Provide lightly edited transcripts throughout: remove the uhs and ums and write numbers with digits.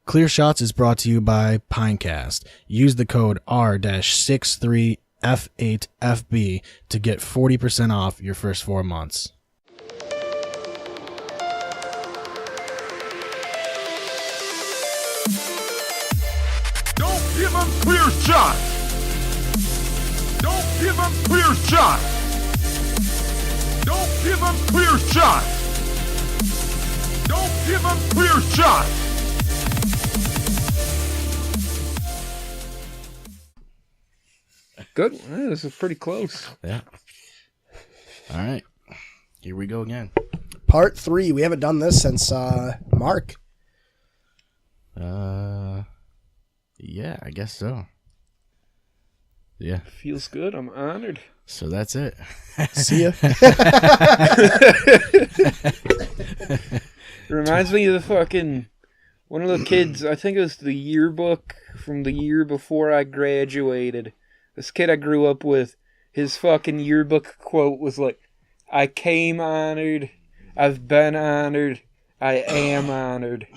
Clear Shots is brought to you by Pinecast. Use the code R-63F8FB to get 40% off your first 4 months. Don't give him clear shots! Don't give him clear shots! Don't give him clear shots! Don't give him clear shots! Good. This is pretty close. Yeah. All right. Here we go again. Part 3. We haven't done this since Mark. Yeah, I guess so. Yeah. Feels good. I'm honored. So that's it. See ya. Reminds me of the fucking one of the kids. I think it was the yearbook from the year before I graduated. This kid I grew up with, his fucking yearbook quote was like, "I came honored, I've been honored, I am honored.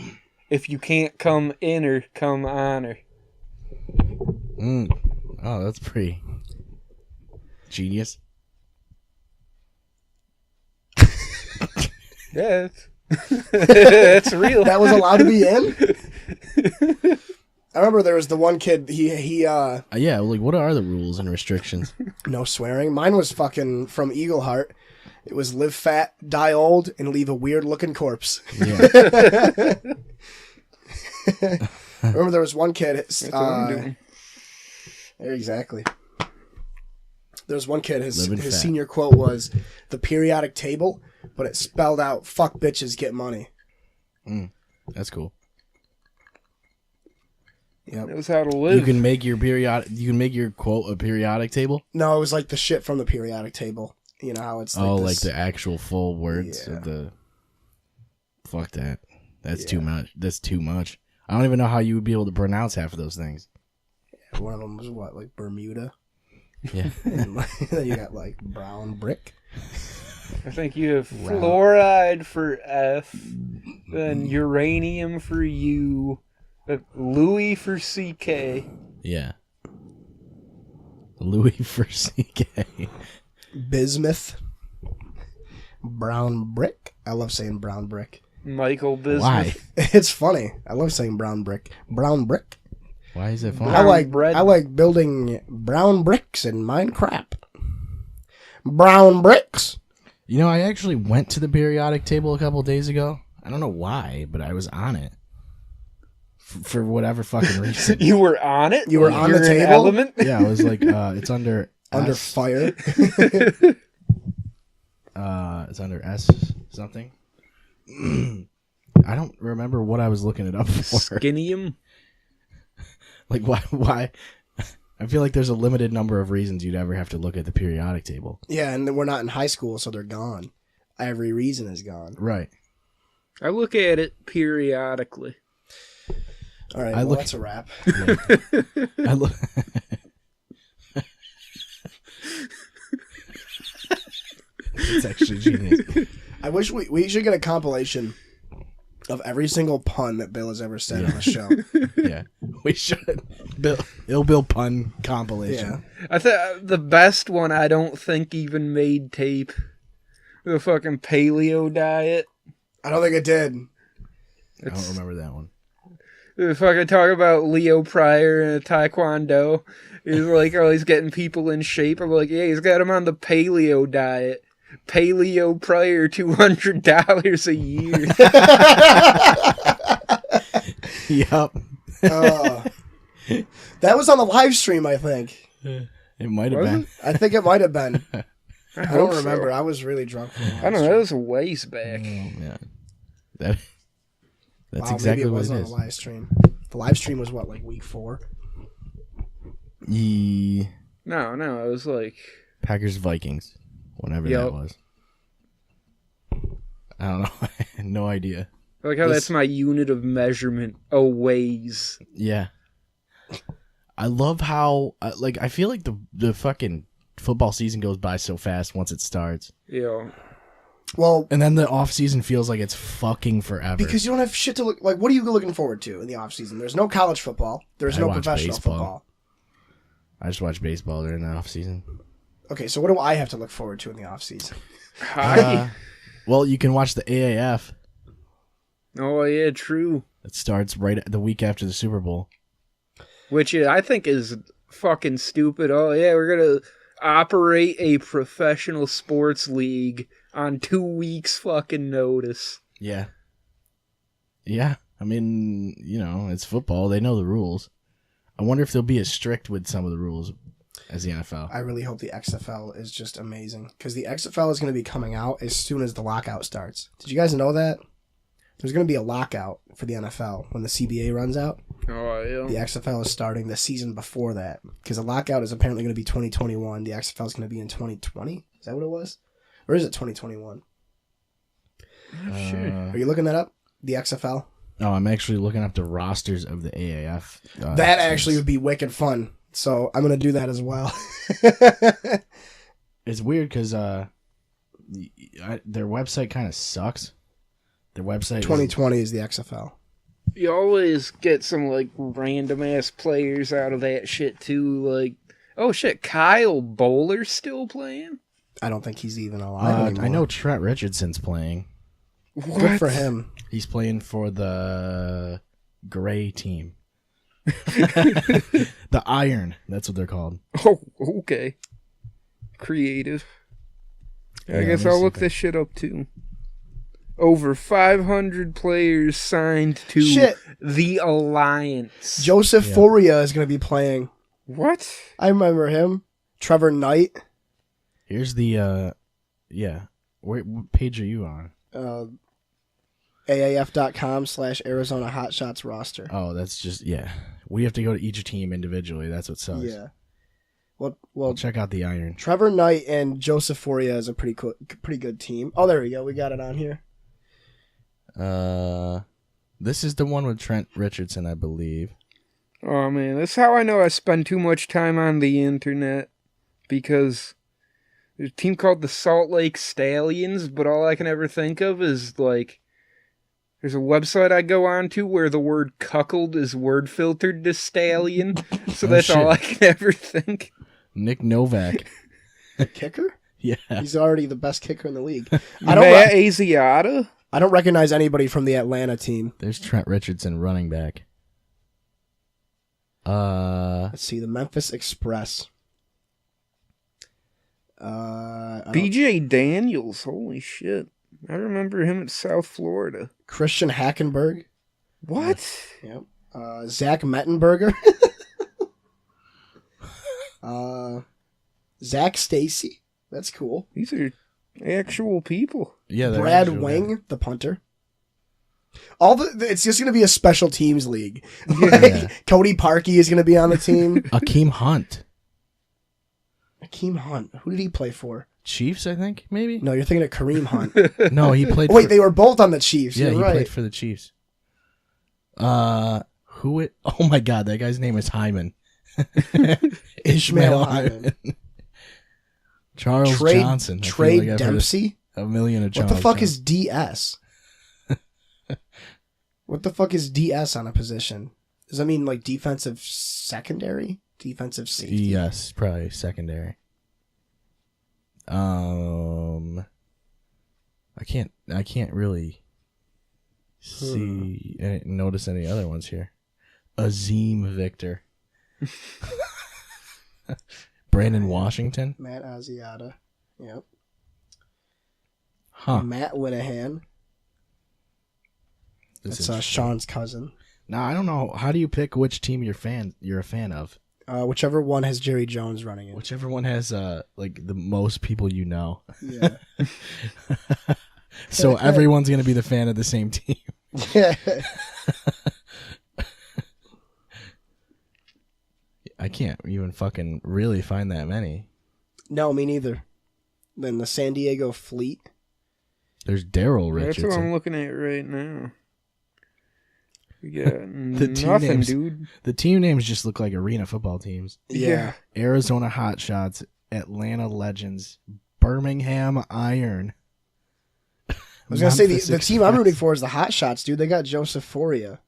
If you can't come inner, come honor." Oh, that's pretty genius. Yeah, it's real. That was allowed to be in? I remember there was the one kid, Yeah, like what are the rules and restrictions? no swearing. Mine was fucking from Eagleheart. It was live fat, die old, and leave a weird looking corpse. Yeah. I remember there was one kid. That's what I'm doing. Exactly. There was one kid, his Living fat. senior quote was the periodic table, but it spelled out, "Fuck bitches, get money." That's cool. Yep. Knows how to live. You can make your quote a periodic table? No, it was like the shit from the periodic table. You know how it's like Like this- the actual full words Yeah. of the. Fuck that. That's Yeah. too much. That's too much. I don't even know how you would be able to pronounce half of those things. One of them was what, like Bermuda? Yeah. And then you got like brown brick. I think you have fluoride for F, then uranium for U, Louis for CK. Yeah. Louis for CK. Bismuth. Brown brick. I love saying brown brick. Michael Bismuth. Why? It's funny. I love saying brown brick. Brown brick. Why is it fun? Brown I bread. like building brown bricks in Minecraft. Brown bricks. You know, I actually went to the periodic table a couple days ago. I don't know why, but I was on it. For whatever fucking reason. You were on it? You were on the You're an table? Element? Yeah, I was like, it's under Under S. fire. It's under S something. I don't remember what I was looking it up for. Skinnium? Like, why? I feel like there's a limited number of reasons you'd ever have to look at the periodic table. Yeah, and then we're not in high school, so they're gone. Every reason is gone. Right. I look at it periodically. All right, that's a wrap. I look. It's actually genius. I wish we should get a compilation of every single pun that Bill has ever said on the show. Yeah, we should. Ill Bill pun compilation. Yeah. I thought the best one I don't think even made tape. The fucking paleo diet. I don't think it did. I don't remember that one. The fucking talk about Leo Pryor and Taekwondo. He's like always getting people in shape. I'm like, yeah, he's got him on the paleo diet. Paleo Pryor, $200 a year. Yep. That was on the live stream, I think. It might have Was been. it? I think it might have been. I hope don't so. remember. I was really drunk. For the I don't know. That was a ways back. Oh, man. That's Wow, exactly maybe it what was it on is. the live stream. The live stream was what, like week 4? No, it was like... Packers Vikings, whenever Yep. that was. I don't know. I had no idea. I like how that's my unit of measurement. Oh, ways. Yeah. I love how, I feel like the fucking football season goes by so fast once it starts. Yeah. Well, And then the off season feels like it's fucking forever. because you don't have shit to look like. What are you looking forward to in the off season? There's no college football. There's no watch professional baseball. football. I just watch baseball during the off season. Okay, so what do I have to look forward to in the off season? Well, you can watch the AAF. Oh yeah, true. It starts right the week after the Super Bowl. Which I think is fucking stupid. Oh yeah, we're gonna operate a professional sports league on 2 weeks fucking notice. Yeah. Yeah. I mean, it's football. They know the rules. I wonder if they'll be as strict with some of the rules as the NFL. I really hope the XFL is just amazing because the XFL is going to be coming out as soon as the lockout starts. Did you guys know that? There's going to be a lockout for the NFL when the CBA runs out. Oh yeah. The XFL is starting the season before that because the lockout is apparently going to be 2021. The XFL is going to be in 2020. Is that what it was? Or is it 2021? Sure. Are you looking that up? The XFL? Oh, I'm actually looking up the rosters of the AAF. That actually would be wicked fun. So I'm going to do that as well. It's weird because their website kind of sucks. Their website 2020 is the XFL. You always get some like random ass players out of that shit too. Like, oh shit, Kyle Bowler's still playing. I don't think he's even alive anymore. I know Trent Richardson's playing. Good for him. He's playing for the gray team. The Iron. That's what they're called. Oh, okay. Creative. I Yeah, guess let me I'll see look if this shit up too. Over 500 players signed to Shit. the Alliance. Joseph Foria is going to be playing. What? I remember him. Trevor Knight. Here's the what page are you on? AAF.com/Arizona Hotshots roster. Oh, that's just we have to go to each team individually. That's what sucks. Yeah. Well, Check out the Iron. Trevor Knight and Joseph Foria is a pretty good team. Oh, there we go. We got it on here. This is the one with Trent Richardson, I believe. Oh man, that's how I know I spend too much time on the internet. Because there's a team called the Salt Lake Stallions, but all I can ever think of is like there's a website I go on to where the word cuckold is word filtered to stallion. So that's all I can ever think. Nick Novak. Kicker? Yeah. He's already the best kicker in the league. Matt Asiata? I don't recognize anybody from the Atlanta team. There's Trent Richardson, running back. Let's see, the Memphis Express. BJ Daniels, holy shit. I remember him at South Florida. Christian Hackenberg. What? Yep. Zach Mettenberger. Zach Stacy. That's cool. These are actual people. Yeah, Brad Wing, the punter. It's just going to be a special teams league. Like, Cody Parkey is going to be on the team. Akeem Hunt. Akeem Hunt. Who did he play for? Chiefs, I think, maybe? No, you're thinking of Kareem Hunt. No, he played Wait, they were both on the Chiefs. Yeah, You're he right. played for the Chiefs. Oh my god, that guy's name is Hyman. Ishmael Hyman. Charles Johnson. I Trey feel like I've heard Dempsey? a million of What Charles the fuck Johnson. is DS? What the fuck is DS on a position? Does that mean like defensive secondary? Defensive safety? Yes, probably secondary. I can't really notice any other ones here. Azim Victor. Brandon Washington. Matt Asiata. Yep. Huh. Matt Linehan. This That's is Sean's cousin. Now I don't know. How do you pick which team you're a fan of? Whichever one has Jerry Jones running it. Whichever one has like the most people you know. Yeah. So everyone's gonna be the fan of the same team. Yeah. I can't even fucking really find that many. No, me neither. Then the San Diego Fleet. There's Daryl That's what I'm Richardson. looking at right now. We got team nothing, names. dude. The team names just look like arena football teams. Yeah. Arizona Hotshots, Atlanta Legends, Birmingham Iron. was gonna say the team I'm rooting for is the Hot Shots, dude. They got Joseph Foria.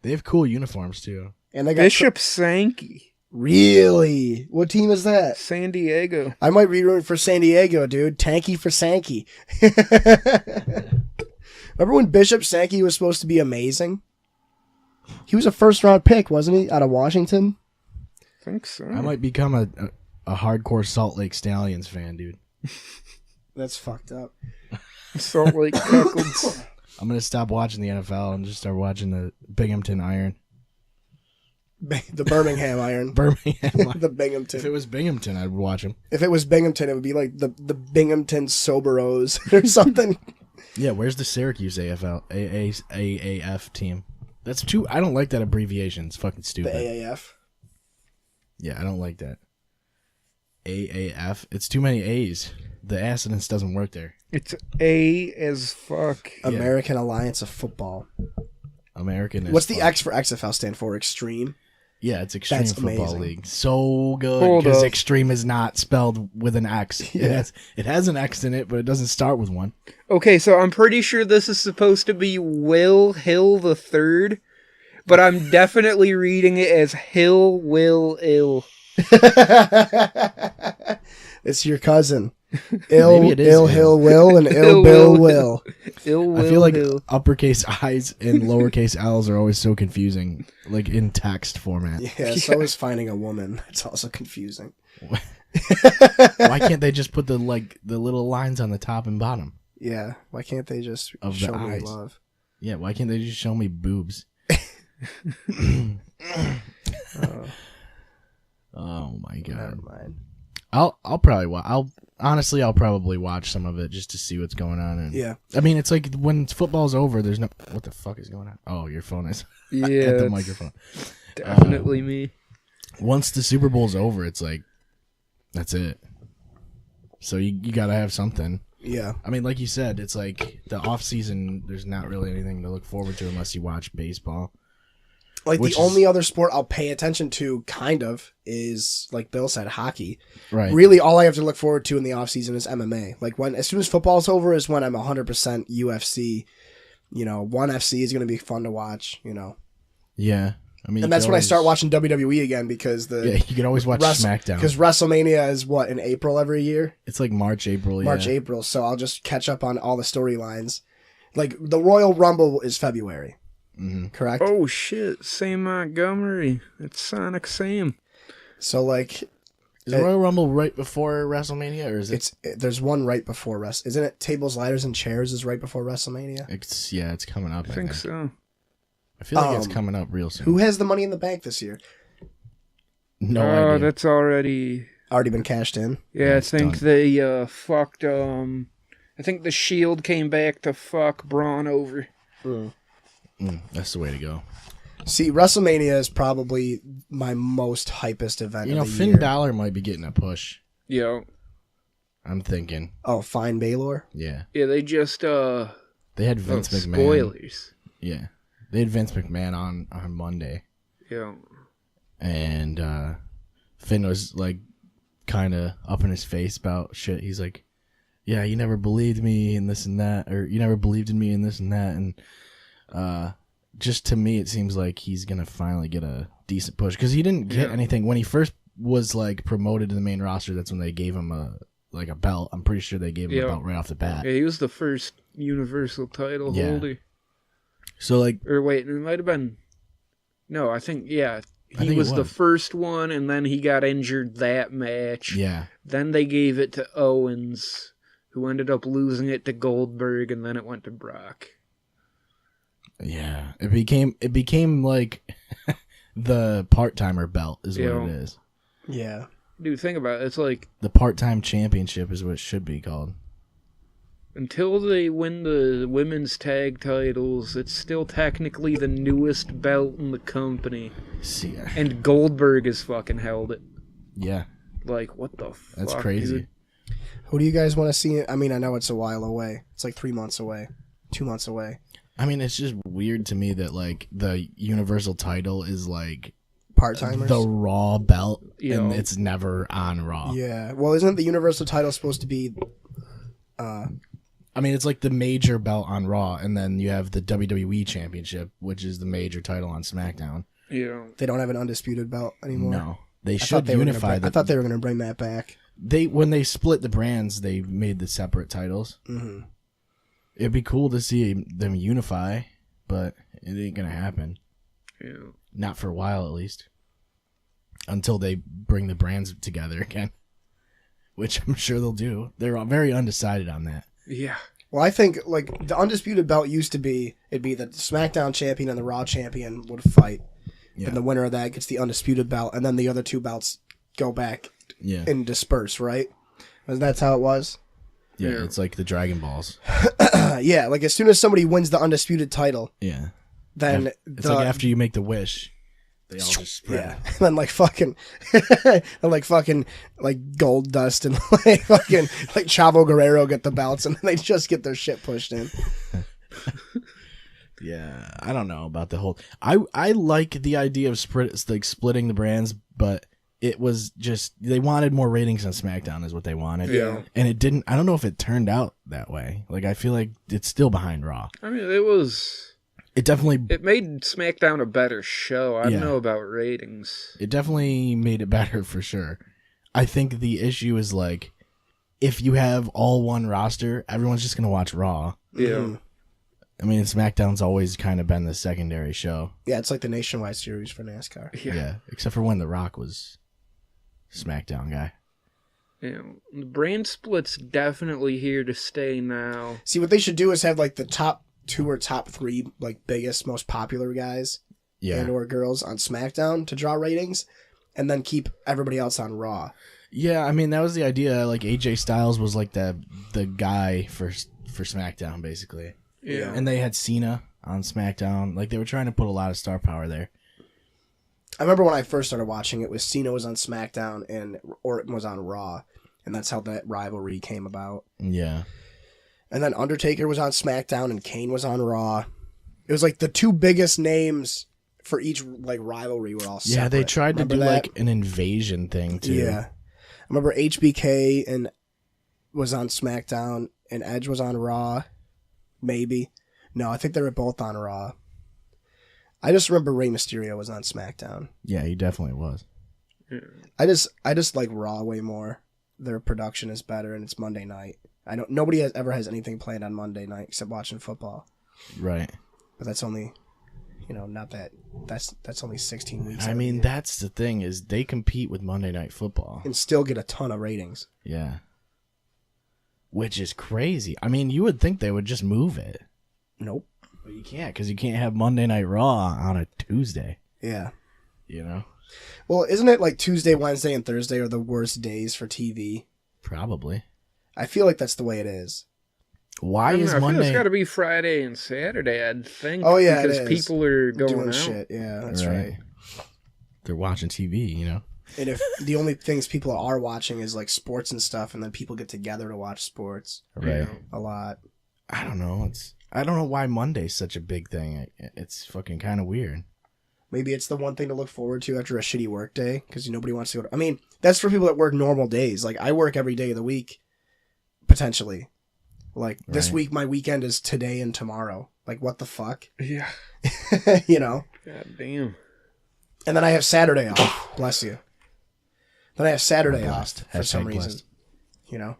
They have cool uniforms too. And they got Bishop Sankey. Really? What team is that? San Diego. I might be rooting for San Diego, dude. Tanky for Sankey. Remember when Bishop Sankey was supposed to be amazing? He was a first-round pick, wasn't he, out of Washington? I think so. I might become a hardcore Salt Lake Stallions fan, dude. That's fucked up. Salt Lake Cuckolds. I'm gonna stop watching the NFL and just start watching the Binghamton Iron. The Birmingham Iron. Birmingham. The Binghamton. If it was Binghamton, I'd watch him. If it was Binghamton, it would be like the Binghamton Soberos or something. Yeah, where's the Syracuse AAF team? That's too. I don't like that abbreviation. It's fucking The stupid. AAF. Yeah, I don't like that. AAF. It's too many A's. The assonance doesn't work there. It's A as fuck. American Alliance of Football. American. What's the X for XFL stand for? Extreme? Yeah, it's Extreme That's Football amazing. League. So good Hold because up. Extreme is not spelled with an X. Yeah. It has an X in it, but it doesn't start with one. Okay, so I'm pretty sure this is supposed to be Will Hill the Third, but I'm definitely reading it as Hill Will Ill. It's your cousin. Maybe it is Ill Hill Will and Ill Bill Will. Ill Will I feel like Hill. uppercase I's and lowercase L's are always so confusing, like in text format. Yeah, so is finding a woman. It's also confusing. Why can't they just put the little lines on the top and bottom? Yeah, why can't they just Of the show me eyes. love? Yeah, why can't they just show me boobs? Oh my Never god. mind. I'll probably I'll probably watch some of it just to see what's going on. And Yeah. I mean, it's like when football's over, there's no what the fuck is going on? Oh, your phone is Yeah, at the it's microphone. definitely me. Once the Super Bowl's over, it's like that's it. So you gotta have something. Yeah. I mean, like you said, it's like the off season. There's not really anything to look forward to unless you watch baseball. Like Which the is- only other sport I'll pay attention to, kind of, is like Bill said, hockey. Right. Really, all I have to look forward to in the off season is MMA. Like as soon as football's over, is when I'm 100% UFC. You know, ONE FC is going to be fun to watch. You know, Yeah. I mean, and that's when I start watching WWE again because Yeah, you can always watch Smackdown. because WrestleMania is what, in April every year. It's like March, April. March, yeah. April. So I'll just catch up on all the storylines. Like the Royal Rumble is February, correct? Oh shit, Sam Montgomery. It's Sonic Sam. So like, Is Royal Rumble right before WrestleMania, or is it? there's one right before isn't it? Tables, Ladders, and Chairs is right before WrestleMania. It's coming up. I think so. I feel like it's coming up real soon. Who has the Money in the Bank this year? No Oh, idea. that's already. Already been cashed in. Yeah, I it's think done. they fucked. I think the Shield came back to fuck Braun over. That's the way to go. See, WrestleMania is probably my most hypest event You know, of the Finn year. Balor might be getting a push. Yo, I'm thinking. Oh, Fine Balor. Yeah. yeah, they just They had Vince McMahon. spoilers. Yeah. They had Vince McMahon on Monday. Yeah. And Finn was like kind of up in his face about shit. He's like, yeah, you never believed me in this and that, or you never believed in me in this and that. And just to me, it seems like he's going to finally get a decent push because he didn't get anything when he first was like promoted to the main roster. That's when they gave him a belt. I'm pretty sure they gave him a belt right off the bat. Yeah, he was the first Universal title Yeah. holder. So like, Or wait, it might have been. No, I think I he think it was the was. first one, and then he got injured that match. yeah. Then they gave it to Owens, who ended up losing it to Goldberg, and then it went to Brock. Yeah, it became like the part-timer belt is what Yeah. it is. Yeah. Dude, think about it. It's like, The part-time championship is what it should be called. until they win the women's tag titles, it's still technically the newest belt in the company. See, And Goldberg has fucking held it. yeah, Like, what the fuck? that's crazy. dude? Who do you guys want to see? I mean, I know it's a while away. It's like 3 months away, 2 months away. I mean, it's just weird to me that like the Universal title is like Part timers. the Raw belt, Yeah. and it's never on Raw. Yeah. Well, isn't the Universal title supposed to be? I I mean, it's like the major belt on Raw, and then you have the WWE Championship, which is the major title on SmackDown. Yeah. They don't have an undisputed belt anymore. No, they should unify I thought they were going to bring that back. When they split the brands, they made the separate titles. Mm-hmm. It'd be cool to see them unify, but it ain't gonna happen. Yeah. Not for a while, at least. Until they bring the brands together again, which I'm sure they'll do. They're very undecided on that. Yeah. Well, I think like the undisputed belt used to be, it'd be the SmackDown champion and the Raw champion would fight. Yeah. And the winner of that gets the undisputed belt, and then the other two belts go back and disperse, right? That's how it was? Yeah, it's like the Dragon Balls. Yeah, like as soon as somebody wins the undisputed title, then it's like after you make the wish, they all just spread. Yeah, and then like fucking, like Gold Dust and like fucking like Chavo Guerrero get the belts, and they just get their shit pushed in. Yeah, I don't know about the whole. I like the idea of splitting the brands, but it was just they wanted more ratings on SmackDown is what they wanted. Yeah, and it didn't. I don't know if it turned out that way. Like I feel like it's still behind Raw. I mean, it was. It definitely. It made SmackDown a better show. I don't know about ratings. It definitely made it better for sure. I think the issue is like, if you have all one roster, everyone's just gonna watch Raw. Yeah. Mm-hmm. I mean, SmackDown's always kind of been the secondary show. Yeah, it's like the nationwide series for NASCAR. Yeah, except for when The Rock was SmackDown guy. Yeah, the brand split's definitely here to stay now. See, what they should do is have like the top 2 or top 3 like biggest, most popular guys and or girls on SmackDown to draw ratings, and then keep everybody else on Raw. Yeah, I mean that was the idea. Like AJ Styles was like the guy for SmackDown basically. Yeah. And they had Cena on SmackDown. Like, they were trying to put a lot of star power there. I remember when I first started watching it, was Cena was on SmackDown and Orton was on Raw. And that's how that rivalry came about. Yeah. And then Undertaker was on SmackDown and Kane was on Raw. It was like the 2 biggest names for each like rivalry were all separate. Yeah, they tried remember to do that? like an invasion thing, too. Yeah. I remember HBK was on SmackDown and Edge was on Raw. Maybe. No, I think they were both on Raw. I just remember Rey Mysterio was on SmackDown. Yeah, he definitely was. I just like Raw way more. Their production is better and it's Monday night. I know nobody ever has anything planned on Monday night except watching football. Right. But that's only, not that. That's only 16 weeks. I mean, that's the thing is they compete with Monday Night Football. And still get a ton of ratings. Yeah. Which is crazy. I mean, you would think they would just move it. Nope. But you can't, because you can't have Monday Night Raw on a Tuesday. Yeah. You know? Well, isn't it like Tuesday, Wednesday, and Thursday are the worst days for TV? Probably. I feel like that's the way it is. Why is I Monday? It's got to be Friday and Saturday, I'd think. Oh, yeah, because it is. people are going Doing out. shit. Yeah, that's right. They're watching TV, you know? And if the only things people are watching is like sports and stuff, and then people get together to watch sports, Right. a lot. I don't know. I don't know why Monday's such a big thing. It's fucking kind of weird. Maybe it's the one thing to look forward to after a shitty work day because nobody wants to go to... I mean, that's for people that work normal days. Like, I work every day of the week, potentially. Like, this week, my weekend is today and tomorrow. Like, what the fuck? Yeah. God damn. And then I have Saturday off. Bless you. Then I have Saturday off for some reason. You know?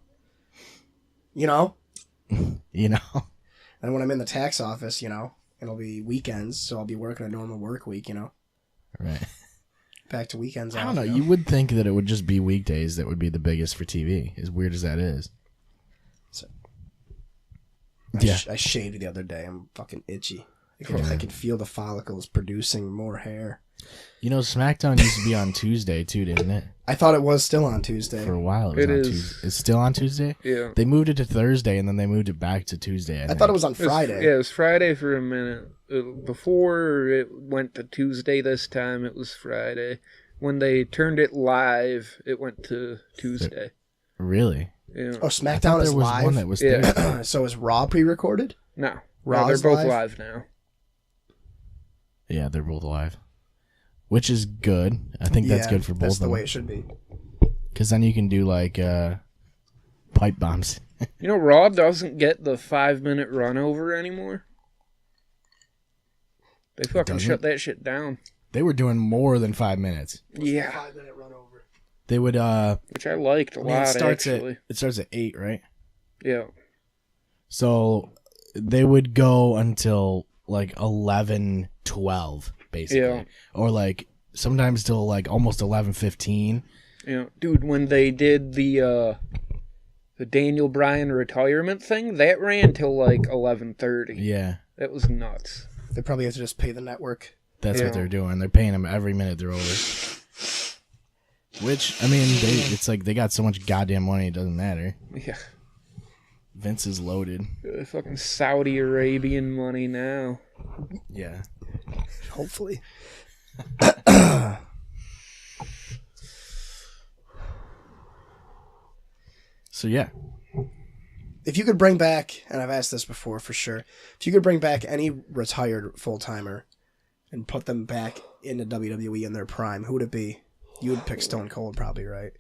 And when I'm in the tax office, it'll be weekends, so I'll be working a normal work week, Right. Back to weekends. I don't know. You would think that it would just be weekdays that would be the biggest for TV, as weird as that is. I shaved the other day. I'm fucking itchy. I can feel the follicles producing more hair. SmackDown used to be on Tuesday too, didn't it? I thought it was still on Tuesday. For a while, it was on Tuesday. It's still on Tuesday? Yeah. They moved it to Thursday, and then they moved it back to Tuesday, I thought it was on Friday. It was Friday for a minute. Before it went to Tuesday this time, it was Friday. When they turned it live, it went to Tuesday. Really? Yeah. Oh, SmackDown is live? One that was Thursday. So is Raw pre-recorded? No. Raw is they're both live? now. Yeah, they're both live. Which is good. I think that's good for both of them. That's the way it should be. Because then you can do, like, pipe bombs. You know, Raw doesn't get the 5-minute run over anymore. They fucking shut that shit down. They were doing more than 5 minutes. Yeah. 5-minute run over. They would Which I liked a lot, actually. It starts at 8, right? Yeah. So they would go until like 11:12, basically. Yeah. Or like sometimes till like almost 11:15. Yeah. Dude, when they did the Daniel Bryan retirement thing, that ran till like 11:30. Yeah. That was nuts. They probably have to just pay the network. That's what they're doing. They're paying them every minute they're over. Which, I mean, it's like they got so much goddamn money, it doesn't matter. Yeah. Vince is loaded. Fucking Saudi Arabian money now. Yeah. Hopefully. So, yeah. If you could bring back, and I've asked this before for sure, if you could bring back any retired full-timer and put them back into WWE in their prime, who would it be? You would pick Stone Cold probably, right?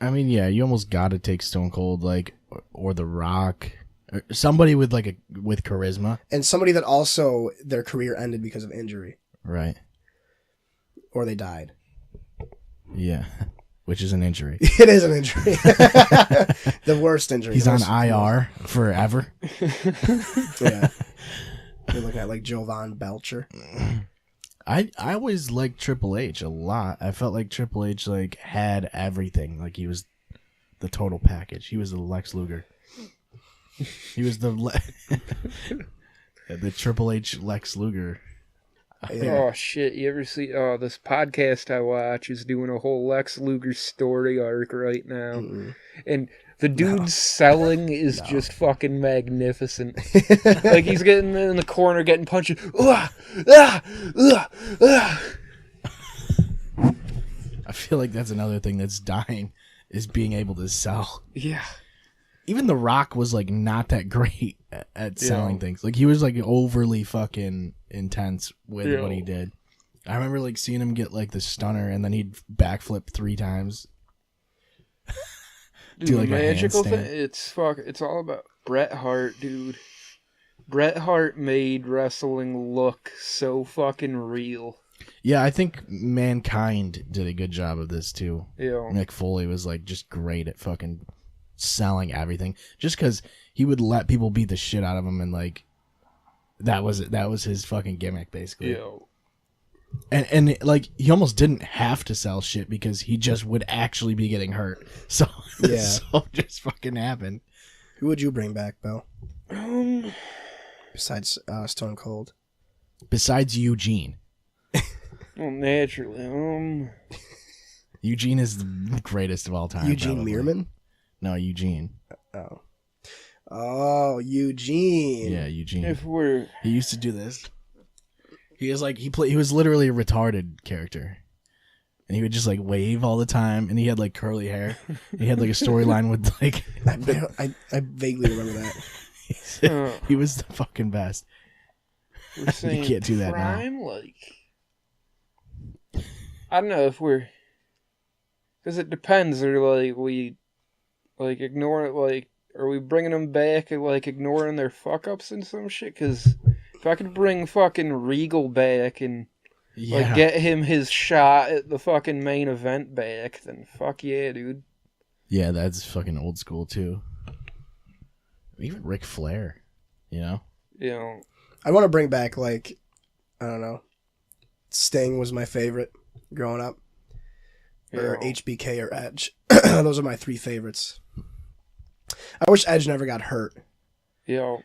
I mean, yeah, you almost got to take Stone Cold, like, or The Rock, or somebody with with charisma, And somebody that also their career ended because of injury, right? or they died. Yeah, which is an injury. It is an injury. The worst injury. He's on IR forever. Yeah. You're looking at like Jovan Belcher. I always liked Triple H a lot. I felt like Triple H like had everything. Like he was the total package. He was the Lex Luger. He was the the Triple H Lex Luger. Yeah. Oh shit! You ever see? Oh, this podcast I watch is doing a whole Lex Luger story arc right now, and the dude's selling is just fucking magnificent. Like he's getting in the corner, getting punched. I feel like that's another thing that's dying is being able to sell. Yeah. Even The Rock was like not that great at selling things. Like he was like overly fucking intense with what he did. I remember like seeing him get like the stunner and then he'd backflip 3 times. Dude, Do like the a magical thing. handstand. It's all about Bret Hart, dude. Bret Hart made wrestling look so fucking real. Yeah, I think Mankind did a good job of this too. Yeah. Mick Foley was like just great at fucking selling everything. Just because he would let people beat the shit out of him and like that was his fucking gimmick basically. Yeah. And like he almost didn't have to sell shit because he just would actually be getting hurt. So Yeah. so it just fucking happened. Who would you bring back, Bill? Besides Stone Cold. Besides Eugene. Well, naturally. Eugene is the greatest of all time. Eugene probably. Meerman? No, Eugene. Oh, Eugene. Yeah, Eugene. If we're He used to do this. He was literally a retarded character. And he would just like wave all the time and he had like curly hair. And he had like a storyline with like I vaguely remember that. he was the fucking best. we're saying can't do that now. prime, like I don't know if we're because it depends. Or like we like ignore it. Like are we bringing them back and like ignoring their fuck ups and some shit? Because if I could bring fucking Regal back and like get him his shot at the fucking main event back, then fuck yeah, dude. Yeah, that's fucking old school too. Even Ric Flair, you know? You know, I want to bring back, like, I don't know, Sting was my favorite growing up. Or Yeah. HBK or Edge. Those are my 3 favorites. I wish Edge never got hurt. yo,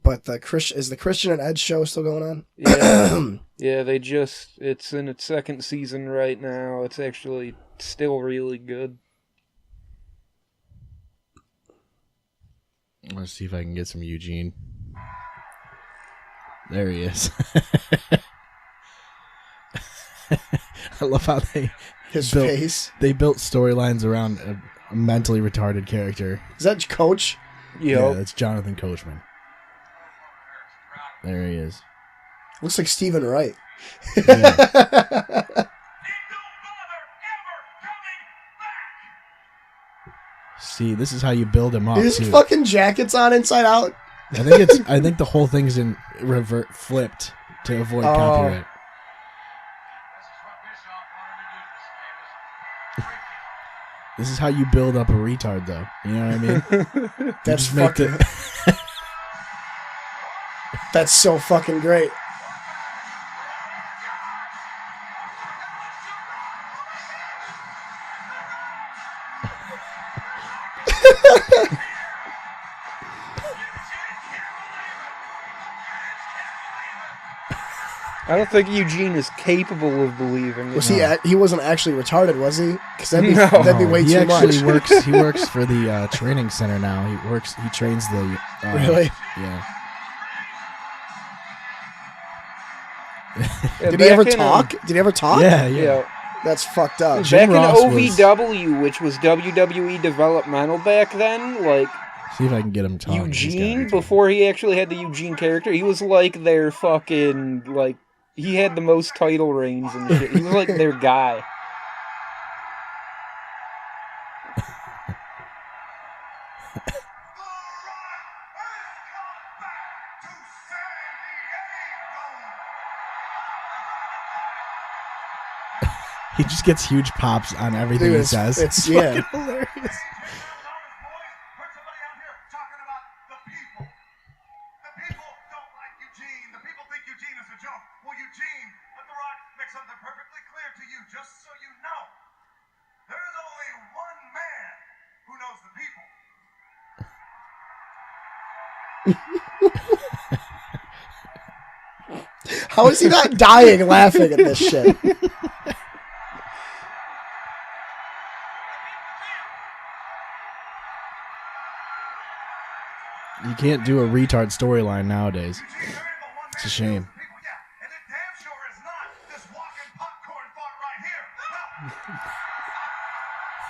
But is the Christian and Edge show still going on? yeah, yeah. It's in its 2nd season right now. It's actually still really good. Let's see if I can get some Eugene. There he is. I love how His face. they built storylines around a mentally retarded character. Is that Coach? Yo, Yeah, that's Jonathan Coachman. There he is. Looks like Stephen Wright. Yeah. See, this is how you build him up. His too. fucking jacket's on inside out. I think the whole thing's in flipped to avoid copyright. This is how you build up a retard, though. You know what I mean? That's fucking. That's so fucking great. I don't think Eugene is capable of believing it. Was he wasn't actually retarded, was he? Because that'd be way too much. He works for the training center now. He trains the. Really? Yeah. Did he ever talk? Did he ever talk? Yeah. That's fucked up. Back in OVW, which was WWE developmental back then, like. See if I can get him talking. Eugene, before he actually had the Eugene character, he was like their fucking, like, he had the most title reigns and shit. He was like their guy. He just gets huge pops on everything he says. It's fucking hilarious. How is he not dying laughing at this shit? You can't do a retard storyline nowadays. It's a shame.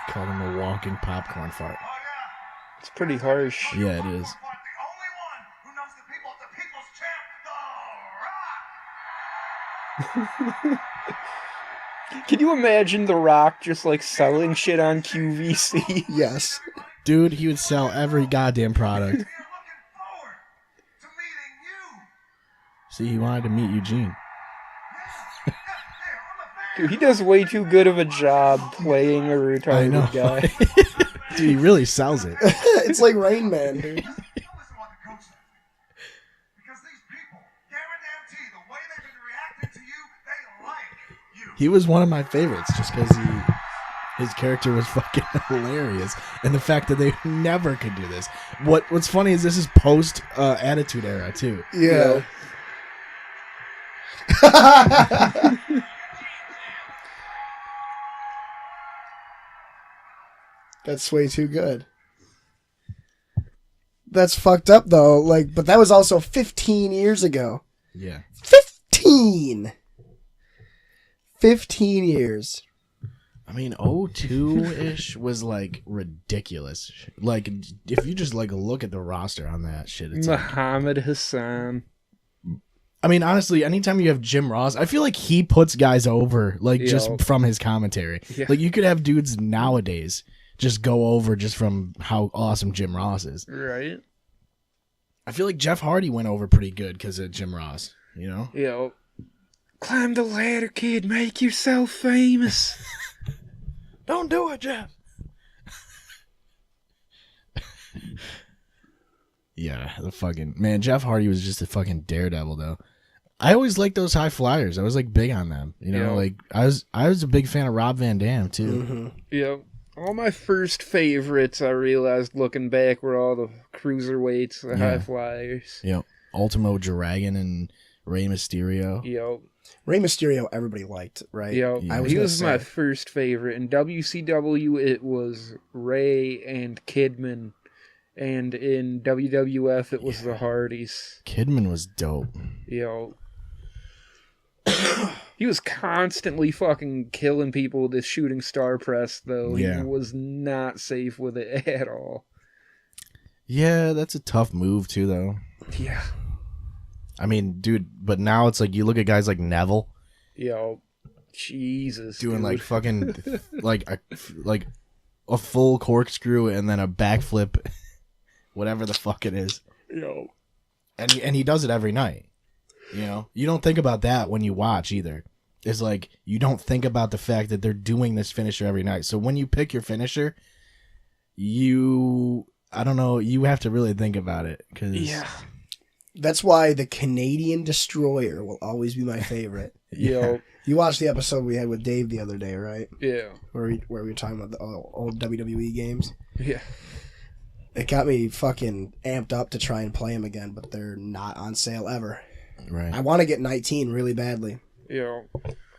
Call him a walking popcorn fart. It's pretty harsh. Yeah, it is. Can you imagine The Rock just like selling shit on QVC? Yes. Dude, he would sell every goddamn product. See, he wanted to meet Eugene. Dude, he does way too good of a job playing a retarded guy. Dude, he really sells it. It's like Rain Man, dude. He was one of my favorites just because his character was fucking hilarious. And the fact that they never could do this. What's funny is this is post Attitude Era, too. Yeah. That's way too good. That's fucked up, though. Like, but that was also 15 years ago. Yeah. 15 years. I mean, 02-ish was, like, ridiculous. Like, if you just, like, look at the roster on that shit, it's Muhammad Hassan. I mean, honestly, anytime you have Jim Ross, I feel like he puts guys over, like, just from his commentary. Yeah. Like, you could have dudes nowadays just go over just from how awesome Jim Ross is. Right. I feel like Jeff Hardy went over pretty good because of Jim Ross, you know? Yo. Climb the ladder, kid. Make yourself famous. Don't do it, Jeff. Yeah, the fucking... Man, Jeff Hardy was just a fucking daredevil, though. I always liked those high flyers. I was, like, big on them. You know, like, I was a big fan of Rob Van Dam, too. Mm-hmm. Yep. All my first favorites, I realized looking back, were all the cruiserweights, the high flyers. Yep. Ultimo Dragon and Rey Mysterio. Yep. Rey Mysterio, everybody liked, right? Yep. Yeah. He was my first favorite. In WCW, it was Ray and Kidman. And in WWF, it was the Hardys. Kidman was dope. Yo. He was constantly fucking killing people with his shooting star press, though. Yeah. He was not safe with it at all. Yeah, that's a tough move, too, though. Yeah. I mean, dude, but now it's like you look at guys like Neville. Yo. Jesus. Doing dude. like fucking like a full corkscrew and then a backflip, whatever the fuck it is. Yo. And he does it every night. You know, you don't think about that when you watch either. It's like you don't think about the fact that they're doing this finisher every night. So when you pick your finisher, I don't know, you have to really think about it. That's why the Canadian Destroyer will always be my favorite. Yo. You watched the episode we had with Dave the other day, right? Yeah. Where we were talking about the old WWE games. Yeah. It got me fucking amped up to try and play them again, but they're not on sale ever. Right. I want to get 19 really badly. Yo.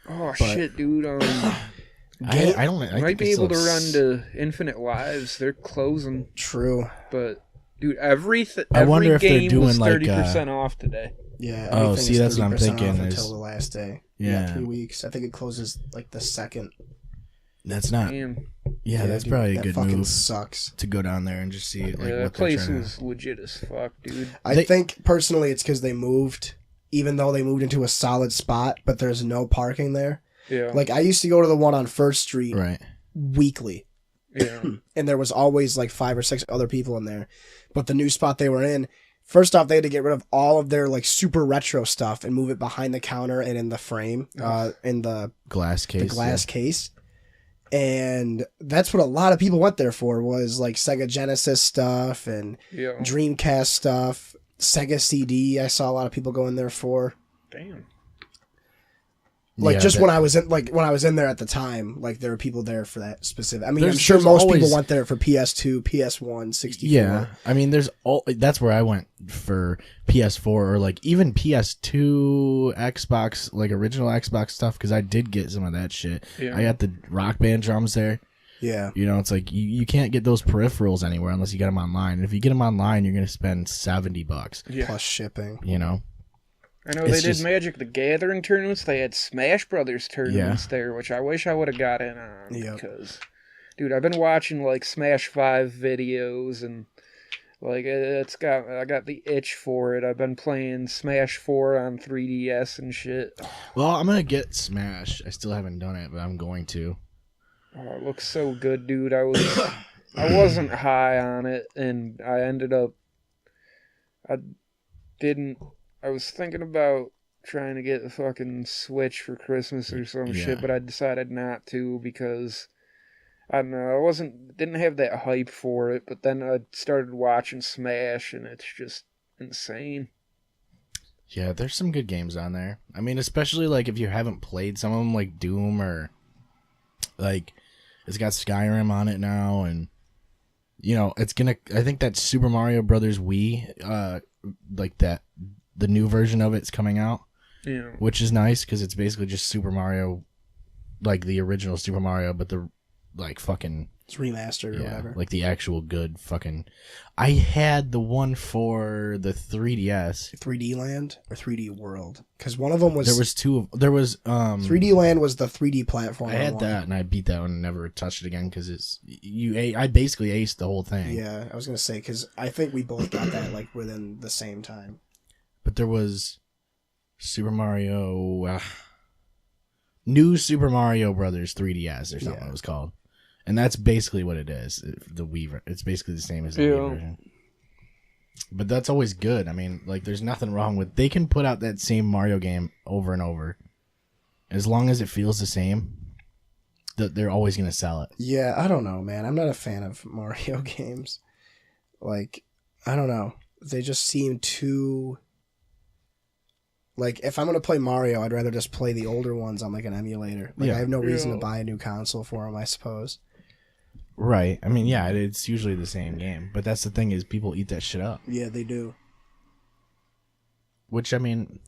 Oh, shit, dude. I might be able to run to Infinite Lives. They're closing. True. But, dude, every wonder if they're game doing was 30% like, off today. Yeah. Oh, see, that's what I'm thinking. Until the last day. Yeah. 3 weeks. I think it closes like the second. That's not. Damn. Yeah, that's dude, probably a that good fucking move. Sucks. To go down there and just see like Yeah, what that they're place trying was legit as fuck, dude. I think personally it's because they moved, even though they moved into a solid spot, but there's no parking there. Yeah. Like I used to go to the one on First Street right. weekly. Yeah. And there was always like 5 or 6 other people in there. But the new spot they were in, first off, they had to get rid of all of their like super retro stuff and move it behind the counter and in the frame, in the glass case. Case. And that's what a lot of people went there for, was like Sega Genesis stuff and Dreamcast stuff, Sega CD. I saw a lot of people go in there for. Damn. Like Yeah, when I was in there at the time, like there were people there for that specific. I mean, I'm There's sure most always- people went there for PS2, PS1, 64. Yeah, I mean, that's where I went for PS4 or like even PS2, Xbox, like original Xbox stuff, because I did get some of that shit. Yeah. I got the Rock Band drums there. Yeah. You know, it's like you can't get those peripherals anywhere unless you get them online. And if you get them online, you're gonna spend $70. Yeah. Plus shipping. You know. I know It's they did just- Magic the Gathering tournaments. They had Smash Brothers tournaments there, which I wish I would have got in on. Yep. Because, dude, I've been watching like Smash 5 videos and like I got the itch for it. I've been playing Smash 4 on 3DS and shit. Well, I'm gonna get Smash. I still haven't done it, but I'm going to. Oh, it looks so good, dude. I wasn't high on it, and I ended up. I was thinking about trying to get a fucking Switch for Christmas or some shit, but I decided not to because I don't know. Didn't have that hype for it. But then I started watching Smash, and it's just insane. Yeah, there's some good games on there. I mean, especially like if you haven't played some of them, like Doom or like it's got Skyrim on it now, and you know I think that Super Mario Brothers Wii, like that. The new version of it's coming out, which is nice because it's basically just Super Mario, like the original Super Mario, but the like fucking It's remastered or whatever. like the actual good fucking. I had the one for the 3DS. 3D Land or 3D World, because one of them was 3D Land was the 3D platform. I had that and I beat that one and never touched it again because I basically aced the whole thing. Yeah, I was gonna say because I think we both got that like within the same time. But there was Super Mario, New Super Mario Brothers 3DS or something it was called. And that's basically what it is. The Wii, it's basically the same as the Wii version. But that's always good. I mean, like, there's nothing wrong with... They can put out that same Mario game over and over. As long as it feels the same, they're always going to sell it. Yeah, I don't know, man. I'm not a fan of Mario games. Like, I don't know. They just seem too... Like, if I'm going to play Mario, I'd rather just play the older ones on, like, an emulator. Like, I have no reason to buy a new console for them, I suppose. Right. I mean, yeah, it's usually the same game. But that's the thing is people eat that shit up. Yeah, they do. Which, I mean,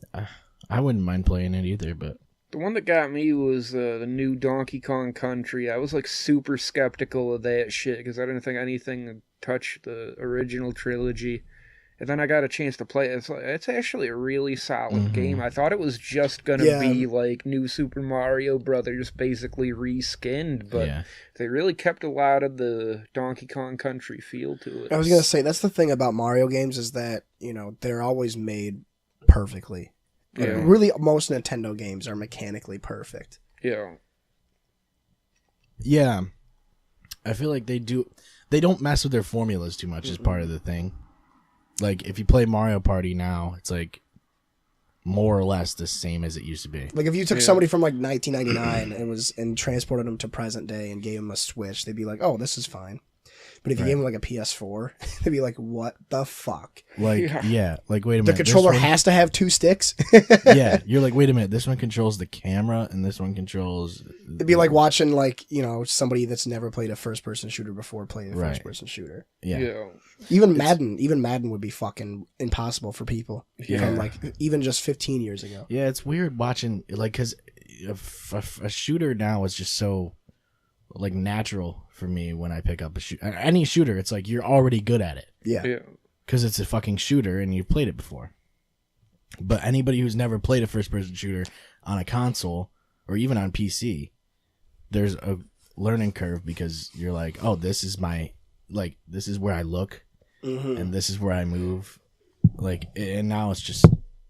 I wouldn't mind playing it either, but... The one that got me was the new Donkey Kong Country. I was, like, super skeptical of that shit because I didn't think anything would touch the original trilogy. And then I got a chance to play it. It's actually a really solid game. I thought it was just going to be like New Super Mario Brothers basically reskinned, but they really kept a lot of the Donkey Kong Country feel to it. I was going to say, that's the thing about Mario games is that, you know, they're always made perfectly. Like, really, most Nintendo games are mechanically perfect. Yeah. Yeah. I feel like they don't mess with their formulas too much as part of the thing. Like, if you play Mario Party now, it's like more or less the same as it used to be. Like, if you took somebody from like 1999 and transported them to present day and gave them a Switch, they'd be like, "Oh, this is fine." But if you gave them like a PS4, they'd be like, "What the fuck?" Like, yeah, like, wait a minute. The controller has to have 2 sticks. Yeah, you're like, wait a minute. This one controls the camera, and this one controls. It'd be like watching like somebody that's never played a first-person shooter before play a first-person shooter. Yeah. Even Madden would be fucking impossible for people. From like even just 15 years ago. Yeah, it's weird watching, like, because a shooter now is just so, like, natural for me when I pick up any shooter. It's like you're already good at it. Yeah. Because it's a fucking shooter and you've played it before. But anybody who's never played a first-person shooter on a console or even on PC, there's a learning curve because you're like, oh, this is where I look and this is where I move. Like, and now it's just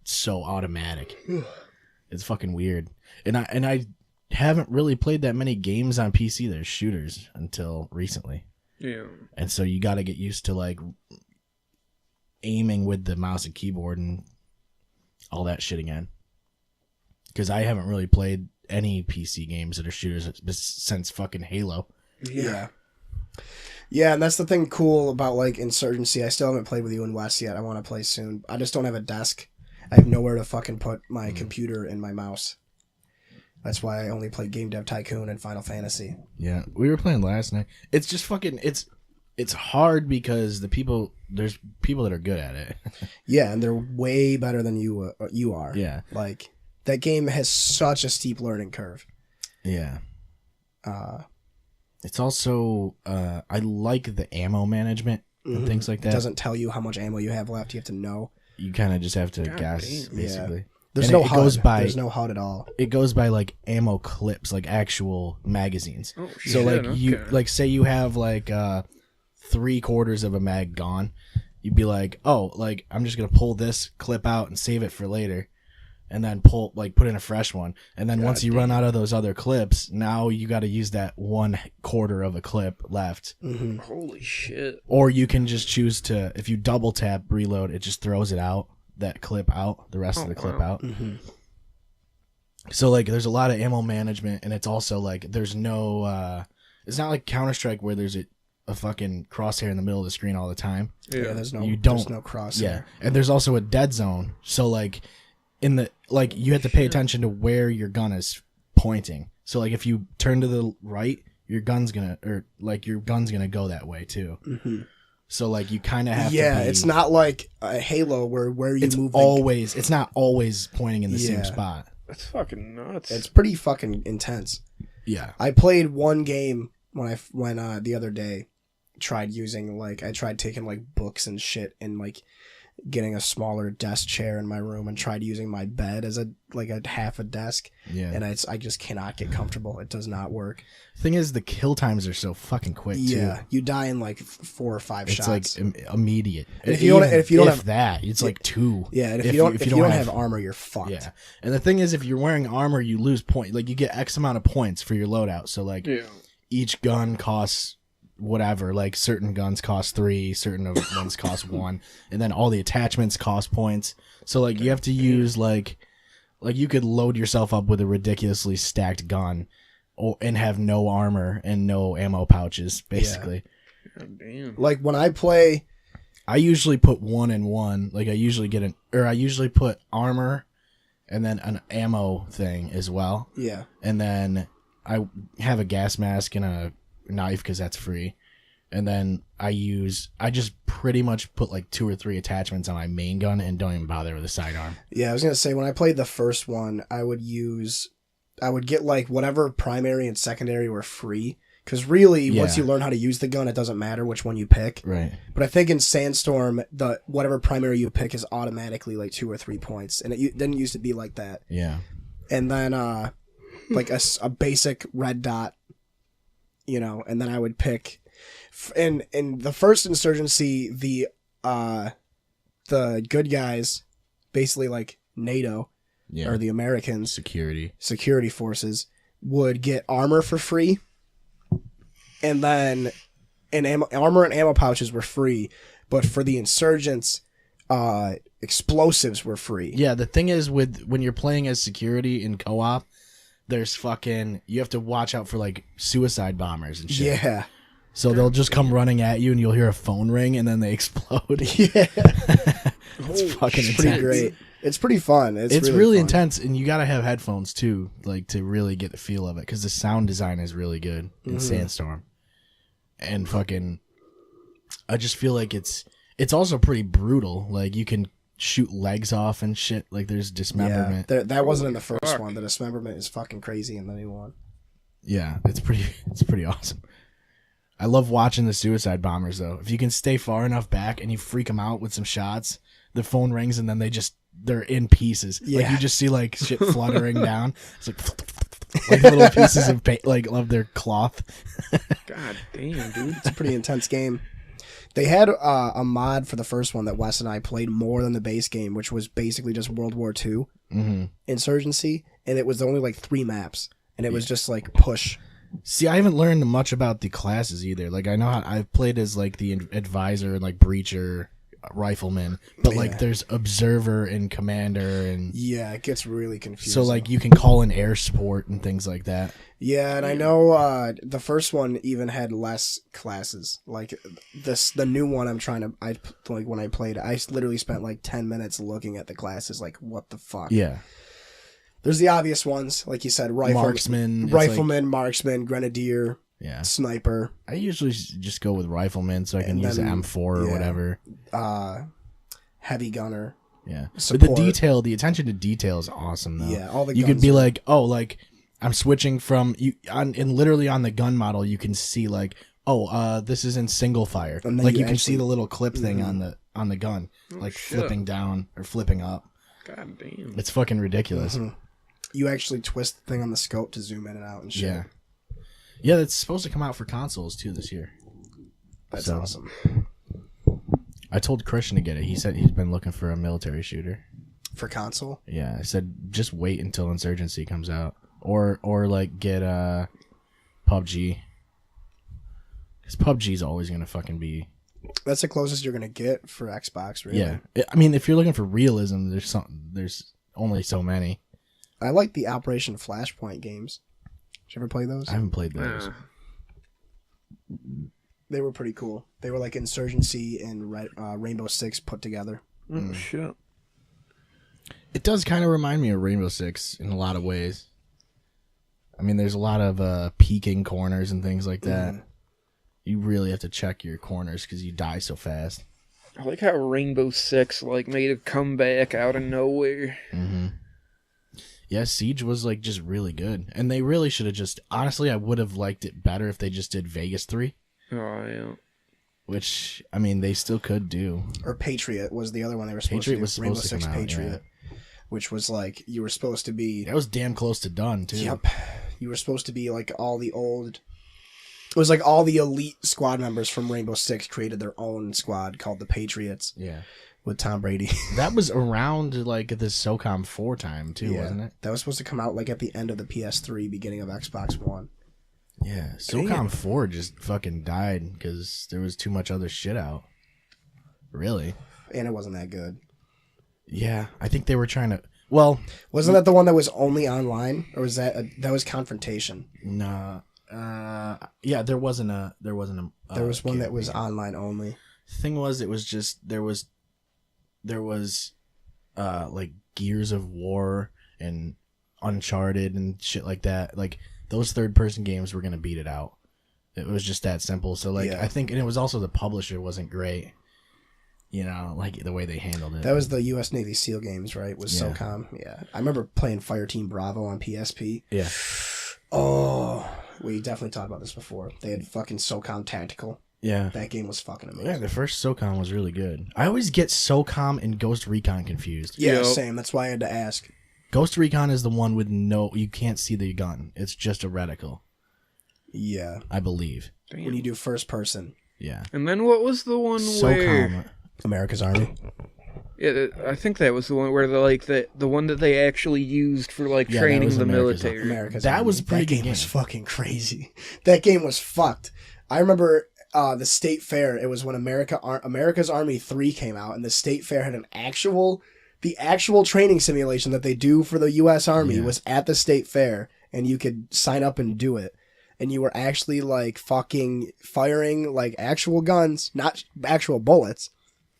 so automatic. It's fucking weird. And I haven't really played that many games on PC that are shooters until recently. Yeah. And so you got to get used to, like, aiming with the mouse and keyboard and all that shit again. Because I haven't really played any PC games that are shooters since fucking Halo. Yeah. Yeah, and that's the thing cool about, like, Insurgency. I still haven't played with you in West yet. I want to play soon. I just don't have a desk. I have nowhere to fucking put my computer and my mouse. That's why I only play Game Dev Tycoon and Final Fantasy. Yeah, we were playing last night. It's just fucking, it's hard because there's people that are good at it. Yeah, and they're way better than you are. Yeah. Like, that game has such a steep learning curve. Yeah. It's also, I like the ammo management and things like that. It doesn't tell you how much ammo you have left. You have to know. You kind of just have to guess, damn. basically. Yeah. There's And no it HUD. goes by, There's no HUD at all. It goes by, like, ammo clips, like actual magazines. Oh, So, shit, like, you, okay. like, say you have, like, 3/4 of a mag gone. You'd be like, oh, like, I'm just going to pull this clip out and save it for later. And then put in a fresh one. And then once you run out of those other clips, now you got to use that 1/4 of a clip left. Mm-hmm. Holy shit. Or you can just choose to, if you double tap reload, it just throws it out, that clip out, the rest of the clip out. Mm-hmm. So, like, there's a lot of ammo management, and it's also, like, there's no, it's not like Counter-Strike where there's a fucking crosshair in the middle of the screen all the time. Yeah, there's no crosshair. Yeah, and there's also a dead zone. So, like, you have to pay attention to where your gun is pointing. So, like, if you turn to the right, your gun's gonna go that way too. Mm-hmm. So, like, you kind of have to. Yeah, it's not like a Halo where you move. It's not always pointing in the same spot. That's fucking nuts. It's pretty fucking intense. Yeah, I played one game when the other day tried taking like books and shit and like getting a smaller desk chair in my room and tried using my bed as a half a desk. Yeah. And I just cannot get comfortable. It does not work. Thing is, the kill times are so fucking quick too. Yeah, you die in like 4 or 5 shots. It's like immediate. And if you don't have that, it's like 2. Yeah, and if you don't have armor, you're fucked. Yeah, and the thing is, if you're wearing armor, you lose point. Like, you get X amount of points for your loadout. So, like, each gun costs whatever. Like, certain guns cost 3, certain ones cost 1, and then all the attachments cost points. So, like, you have to use like you could load yourself up with a ridiculously stacked gun, and have no armor and no ammo pouches, basically. Yeah. God damn. Like, when I play, I usually put 1 and 1. Like, I usually put armor and then an ammo thing as well. Yeah. And then I have a gas mask and a knife because that's free. And then I just pretty much put like 2 or 3 attachments on my main gun and don't even bother with the sidearm. Yeah, I was going to say, when I played the first one, I would get like whatever primary and secondary were free. Because really, once you learn how to use the gun, it doesn't matter which one you pick. Right. But I think in Sandstorm, whatever primary you pick is automatically like 2 or 3 points. And it didn't used to be like that. Yeah. And then like a basic red dot, and then I would pick... In the first Insurgency, the good guys, basically like NATO, or the Americans, security forces, would get armor for free. and then armor and ammo pouches were free, but for the insurgents, explosives were free. Yeah, the thing is when you're playing as security in co-op, there's you have to watch out for like suicide bombers and shit. Yeah. So they'll just come running at you and you'll hear a phone ring and then they explode. Yeah. It's fucking intense. Pretty great. It's pretty fun. It's really fun. intense, and you gotta have headphones too, like to really get the feel of it, because the sound design is really good in Sandstorm. And fucking, I just feel like it's also pretty brutal. Like you can shoot legs off and shit. Like there's dismemberment. Yeah, that wasn't in the first one. The dismemberment is fucking crazy in the new one. Yeah, it's pretty awesome. I love watching the suicide bombers though. If you can stay far enough back and you freak them out with some shots, the phone rings and then they're in pieces. Yeah. Like you just see like shit fluttering down. It's like little pieces of paint, like of their cloth. God damn, dude. It's a pretty intense game. They had a mod for the first one that Wes and I played more than the base game, which was basically just World War II Insurgency, and it was only like 3 maps, and it was just like push. See, I haven't learned much about the classes either. Like I know I've played as like the advisor and like breacher, rifleman, but like there's observer and commander, and yeah, it gets really confusing. So like you can call in air support and things like that. Yeah, and I know the first one even had less classes. Like the new one when I played, I literally spent like 10 minutes looking at the classes, like what the fuck. Yeah. There's the obvious ones, like you said, rifleman, marksman, grenadier, sniper. I usually just go with rifleman so I can use the M4 or whatever. Heavy gunner. Yeah. Support. But the attention to detail is awesome though. Yeah, all the you guns could be like, oh, like I'm switching from and literally on the gun model you can see like, this is in single fire. Like you can see the little clip thing on the gun, like flipping down or flipping up. God damn. It's fucking ridiculous. Mm-hmm. You actually twist the thing on the scope to zoom in and out and shit. Yeah. Yeah, that's supposed to come out for consoles too this year. That's awesome. I told Christian to get it. He said he's been looking for a military shooter. For console? Yeah, I said just wait until Insurgency comes out. Or like get PUBG. Because PUBG's always going to fucking be... That's the closest you're going to get for Xbox, really. Yeah. I mean, if you're looking for realism, there's only so many. I like the Operation Flashpoint games. Did you ever play those? I haven't played those. They were pretty cool. They were like Insurgency and Rainbow Six put together. Oh, shit. It does kind of remind me of Rainbow Six in a lot of ways. I mean, there's a lot of peeking corners and things like that. You really have to check your corners because you die so fast. I like how Rainbow Six like made a comeback out of nowhere. Mm-hmm. Yeah, Siege was like just really good, and they really should have just. Honestly, I would have liked it better if they just did Vegas 3. Oh yeah. Which I mean, they still could do. Or Patriot was the other one they were supposed to do. Was Rainbow supposed to Six come out, Patriot, which was like you were supposed to be. That was damn close to done too. Yep, you were supposed to be like all the old. It was like all the elite squad members from Rainbow Six created their own squad called the Patriots. Yeah. With Tom Brady. That was around like the SOCOM 4 time too, wasn't it? That was supposed to come out like at the end of the PS3, beginning of Xbox One. Yeah, SOCOM 4 just fucking died because there was too much other shit out. Really? And it wasn't that good. Yeah, I think they were trying to. Well, wasn't that the one that was only online, or was that that was Confrontation? Nah. Yeah, there wasn't a. There was one that was online only. Thing was, it was just there was like Gears of War and Uncharted and shit like that. Like those third-person games were gonna beat it out. It was just that simple. So like I think, and it was also the publisher wasn't great. You know, like the way they handled it. That was the U.S. Navy SEAL games, right? Was SOCOM. Yeah, I remember playing Fireteam Bravo on PSP. Yeah. Oh, we definitely talked about this before. They had fucking SOCOM Tactical. Yeah. That game was fucking amazing. Yeah, the first SOCOM was really good. I always get SOCOM and Ghost Recon confused. Yeah, same. That's why I had to ask. Ghost Recon is the one with you can't see the gun. It's just a reticle. Yeah. I believe. Damn. When you do first person. Yeah. And then what was the one SOCOM. America's Army. I think that was the one where the one that they actually used for like Yeah, that training was the America's military. America's That Army. was a pretty that good game. game. Was fucking crazy. That game was fucked. I remember the State Fair. It was when America's Army 3 came out, and the State Fair had the actual training simulation that they do for the U.S. Army was at the State Fair, and you could sign up and do it. And you were actually like fucking firing like actual guns, not actual bullets.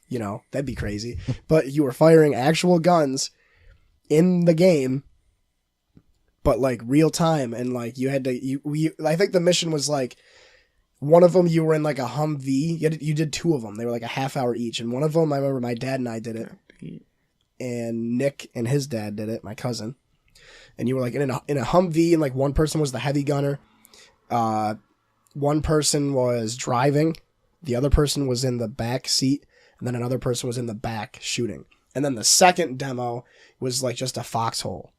You know, that'd be crazy. But you were firing actual guns in the game, but like real time. And like you had to, I think the mission was like, one of them you were in like a Humvee. You did 2 of them. They were like a half hour each. And one of them, I remember my dad and I did it. And Nick and his dad did it, my cousin. And you were like in a Humvee, and like one person was the heavy gunner. One person was driving. The other person was in the back seat. And then another person was in the back shooting. And then the second demo was like just a foxhole.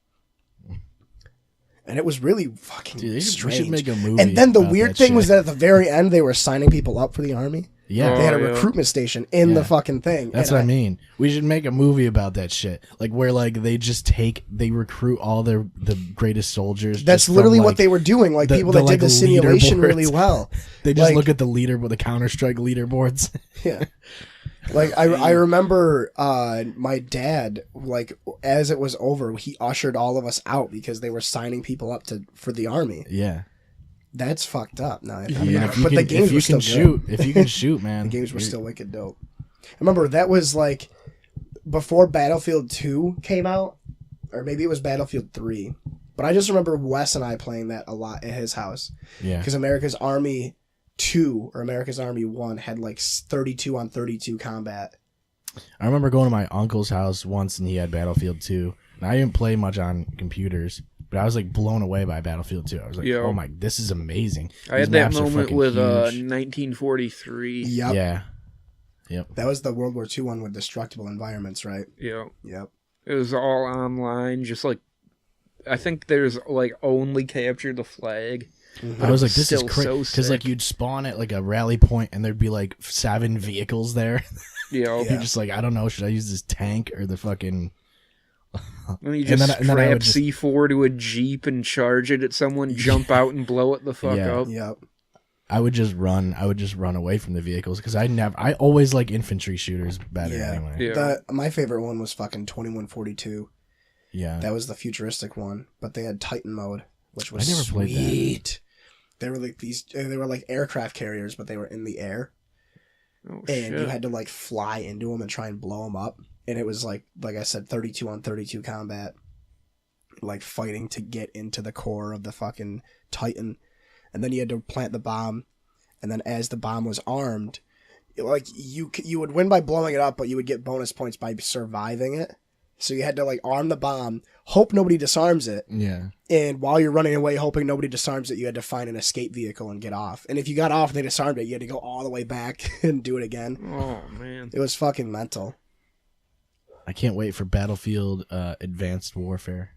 And it was really fucking strange. We should make a movie. And then the about weird that thing shit. was that at the very end, they were signing people up for the army. Yeah. They had a yeah. recruitment station in the fucking thing. That's And what I mean. We should make a movie about that shit. Like where like they recruit all the greatest soldiers. That's just from, literally like, what they were doing. Like the- people the, that did like, the simulation leaderboards. really well. They just like- look at the Counter-Strike leaderboards. Yeah. Like I remember my dad, like as it was over, he ushered all of us out because they were signing people up for the army. Yeah. That's fucked up. No, If the games were still good. if you can shoot, man. The games were still wicked dope. I remember that was like before Battlefield 2 came out, or maybe it was Battlefield 3. But I just remember Wes and I playing that a lot at his house. Yeah. Because America's Army 2 or America's Army 1 had like 32 on 32 combat. I remember going to my uncle's house once and he had Battlefield 2. And I didn't play much on computers, but I was like blown away by Battlefield 2. I was like, Yeah. oh my, this is amazing. I These had that maps are moment fucking with huge. Yep. 1943. Yeah. Yep. That was the World War II one with destructible environments, right? Yeah. Yep. It was all online, just like I think there's like only capture the flag. I was like, this is Still crazy. so Because like sick. you'd spawn at like a rally point and there'd be like 7 vehicles there. Yeah. You're just like, I don't know, should I use this tank or the fucking... And you And just then I would strap just- C4 to a Jeep and charge it at someone, jump out and blow it the fuck Yeah. up. Yep. I would just run away from the vehicles because I always like infantry shooters better Yeah. anyway. Yeah. My favorite one was fucking 2142. Yeah. That was the futuristic one, but they had Titan mode, which was I never played that. sweet. They were like they were like aircraft carriers, but they were in the air, Oh, and shit. you had to like fly into them and try and blow them up. And it was like I said, 32 on 32 combat, like fighting to get into the core of the fucking Titan, and then you had to plant the bomb, and then as the bomb was armed, like you would win by blowing it up, but you would get bonus points by surviving it. So you had to like arm the bomb, hope nobody disarms it, Yeah. and while you're running away, hoping nobody disarms it, you had to find an escape vehicle and get off. And if you got off and they disarmed it, you had to go all the way back and do it again. Oh man. It was fucking mental. I can't wait for Battlefield Advanced Warfare.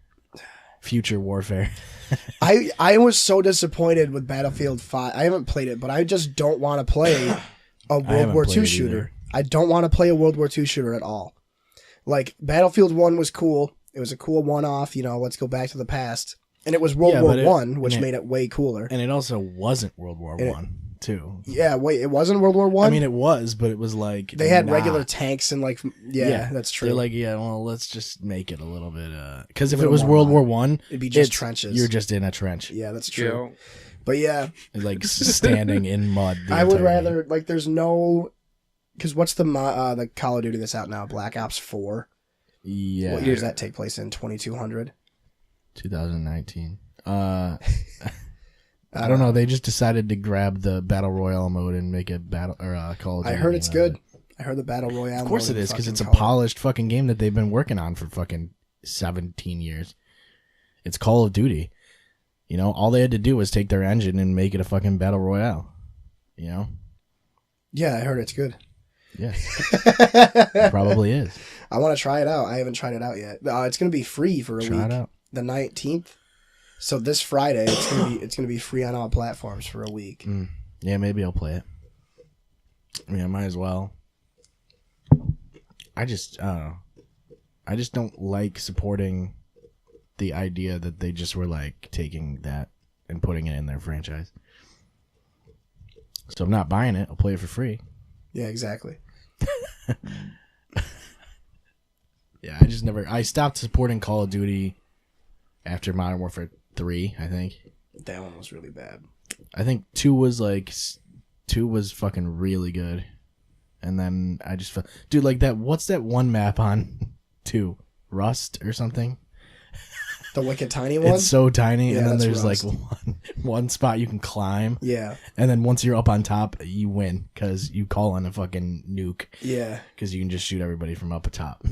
Future Warfare. I was so disappointed with Battlefield 5. I haven't played it, but I just don't want to play a World haven't War played II it shooter. either. I don't want to play a World War II shooter at all. Like, Battlefield 1 was cool. It was a cool one-off, let's go back to the past. And it was World Yeah, War but One, which made it way cooler. And it also wasn't World War One, too. Yeah, wait, it wasn't World War One? I mean, it was, but it was like... They had nah. regular tanks and like... Yeah, that's true. They're like, well, let's just make it a little bit... Because if A it little was more World War modern. One... It'd be just trenches. You're just in a trench. Yeah, that's true. Joe. But yeah, Like, standing in mud. the I would entire rather... Like, there's no... Because what's the Call of Duty that's out now? Black Ops 4? Yeah. What year does that take place in? 2200? 2019. I don't know. They just decided to grab the battle royale mode and make it Call of Duty. I heard it's game out of good. it. I heard the battle royale. Of course it mode is, because fucking it's a Call of- polished fucking game that they've been working on for fucking 17 years. It's Call of Duty. All they had to do was take their engine and make it a fucking battle royale. Yeah, I heard it's good. Yeah. It probably is. I want to try it out. I haven't tried it out yet. It's gonna be free for a Try week. it out. The 19th. So this Friday, it's gonna be free on all platforms for a week. Yeah, maybe I'll play it. I mean, I might as well. I just don't like supporting the idea that they just were like taking that and putting it in their franchise. So I'm not buying it. I'll play it for free. Yeah, exactly. Yeah, I stopped supporting Call of Duty after Modern Warfare 3, I think. That one was really bad. I think 2 was fucking really good. And then I just felt, dude, like that, what's that one map on 2? Rust or something? The wicked tiny one? It's so tiny, Yeah, and then that's there's Rust. like one spot you can climb. Yeah. And then once you're up on top, you win because you call on a fucking nuke. Yeah. Because you can just shoot everybody from up atop.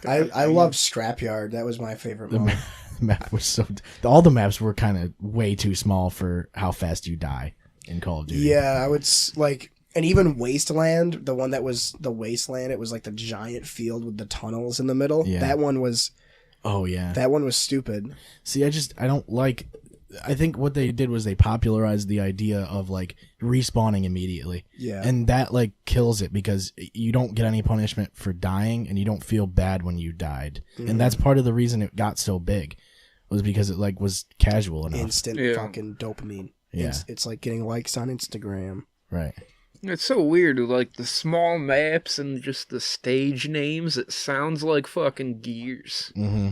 I loved Scrapyard. That was my favorite mode. The map was so... All the maps were kind of way too small for how fast you die in Call of Duty. Yeah, I would like... And even Wasteland, the one that was the Wasteland, it was like the giant field with the tunnels in the middle. Yeah. That one was... Oh, yeah. That one was stupid. See, I don't like... I think what they did was they popularized the idea of, like, respawning immediately. Yeah. And that, like, kills it because you don't get any punishment for dying and you don't feel bad when you died. Mm-hmm. And that's part of the reason it got so big was because it, like, was casual enough. Instant fucking dopamine. Yeah. It's like getting likes on Instagram. Right. It's so weird, like the small maps and just the stage names. It sounds like fucking Gears. Mm-hmm.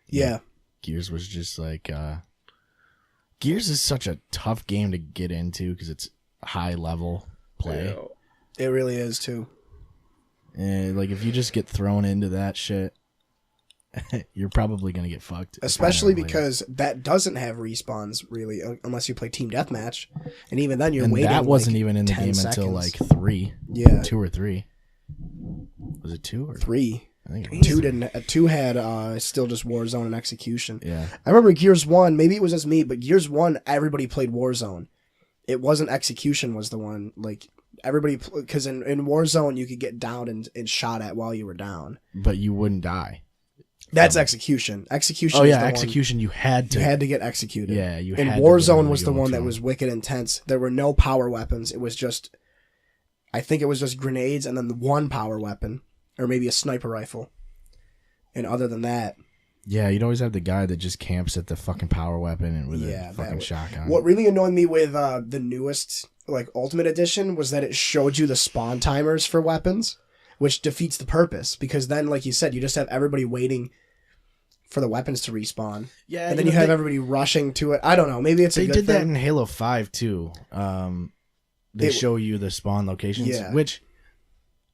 Yeah. Gears was just like... Gears is such a tough game to get into because it's high-level play. Yeah. It really is, too. And, like, if you just get thrown into that shit, you're probably going to get fucked. Especially later. because that doesn't have respawns, really, unless you play Team Deathmatch. And even then, you're and waiting that wasn't like even in the 10 game seconds. until, like, 3. Yeah. 2 or 3. Was it 2 or 3? I think it was 2 didn't. 2 had still just Warzone and Execution. Yeah. I remember Gears 1, maybe it was just me, but Gears 1, everybody played Warzone. It wasn't Execution was the one, like, everybody, because in Warzone, you could get down and shot at while you were down. But you wouldn't die. That's Execution. Execution Oh, is yeah, the Execution, you had to. one, you had to get executed. Yeah, you And had to Warzone literally was the go one that through. was wicked intense. There were no power weapons. It was just, I think it was just grenades and then the one power weapon, or maybe a sniper rifle. And other than that, Yeah, you'd always have the guy that just camps at the fucking power weapon and with Yeah, a fucking shotgun. what really annoyed me with the newest, like, Ultimate Edition was that it showed you the spawn timers for weapons, which defeats the purpose, because then, like you said, you just have everybody waiting for the weapons to respawn. Yeah, And then you have everybody rushing to it. I don't know, maybe it's a They good did that thing. in Halo 5 too. They It- show you the spawn locations, Yeah. which,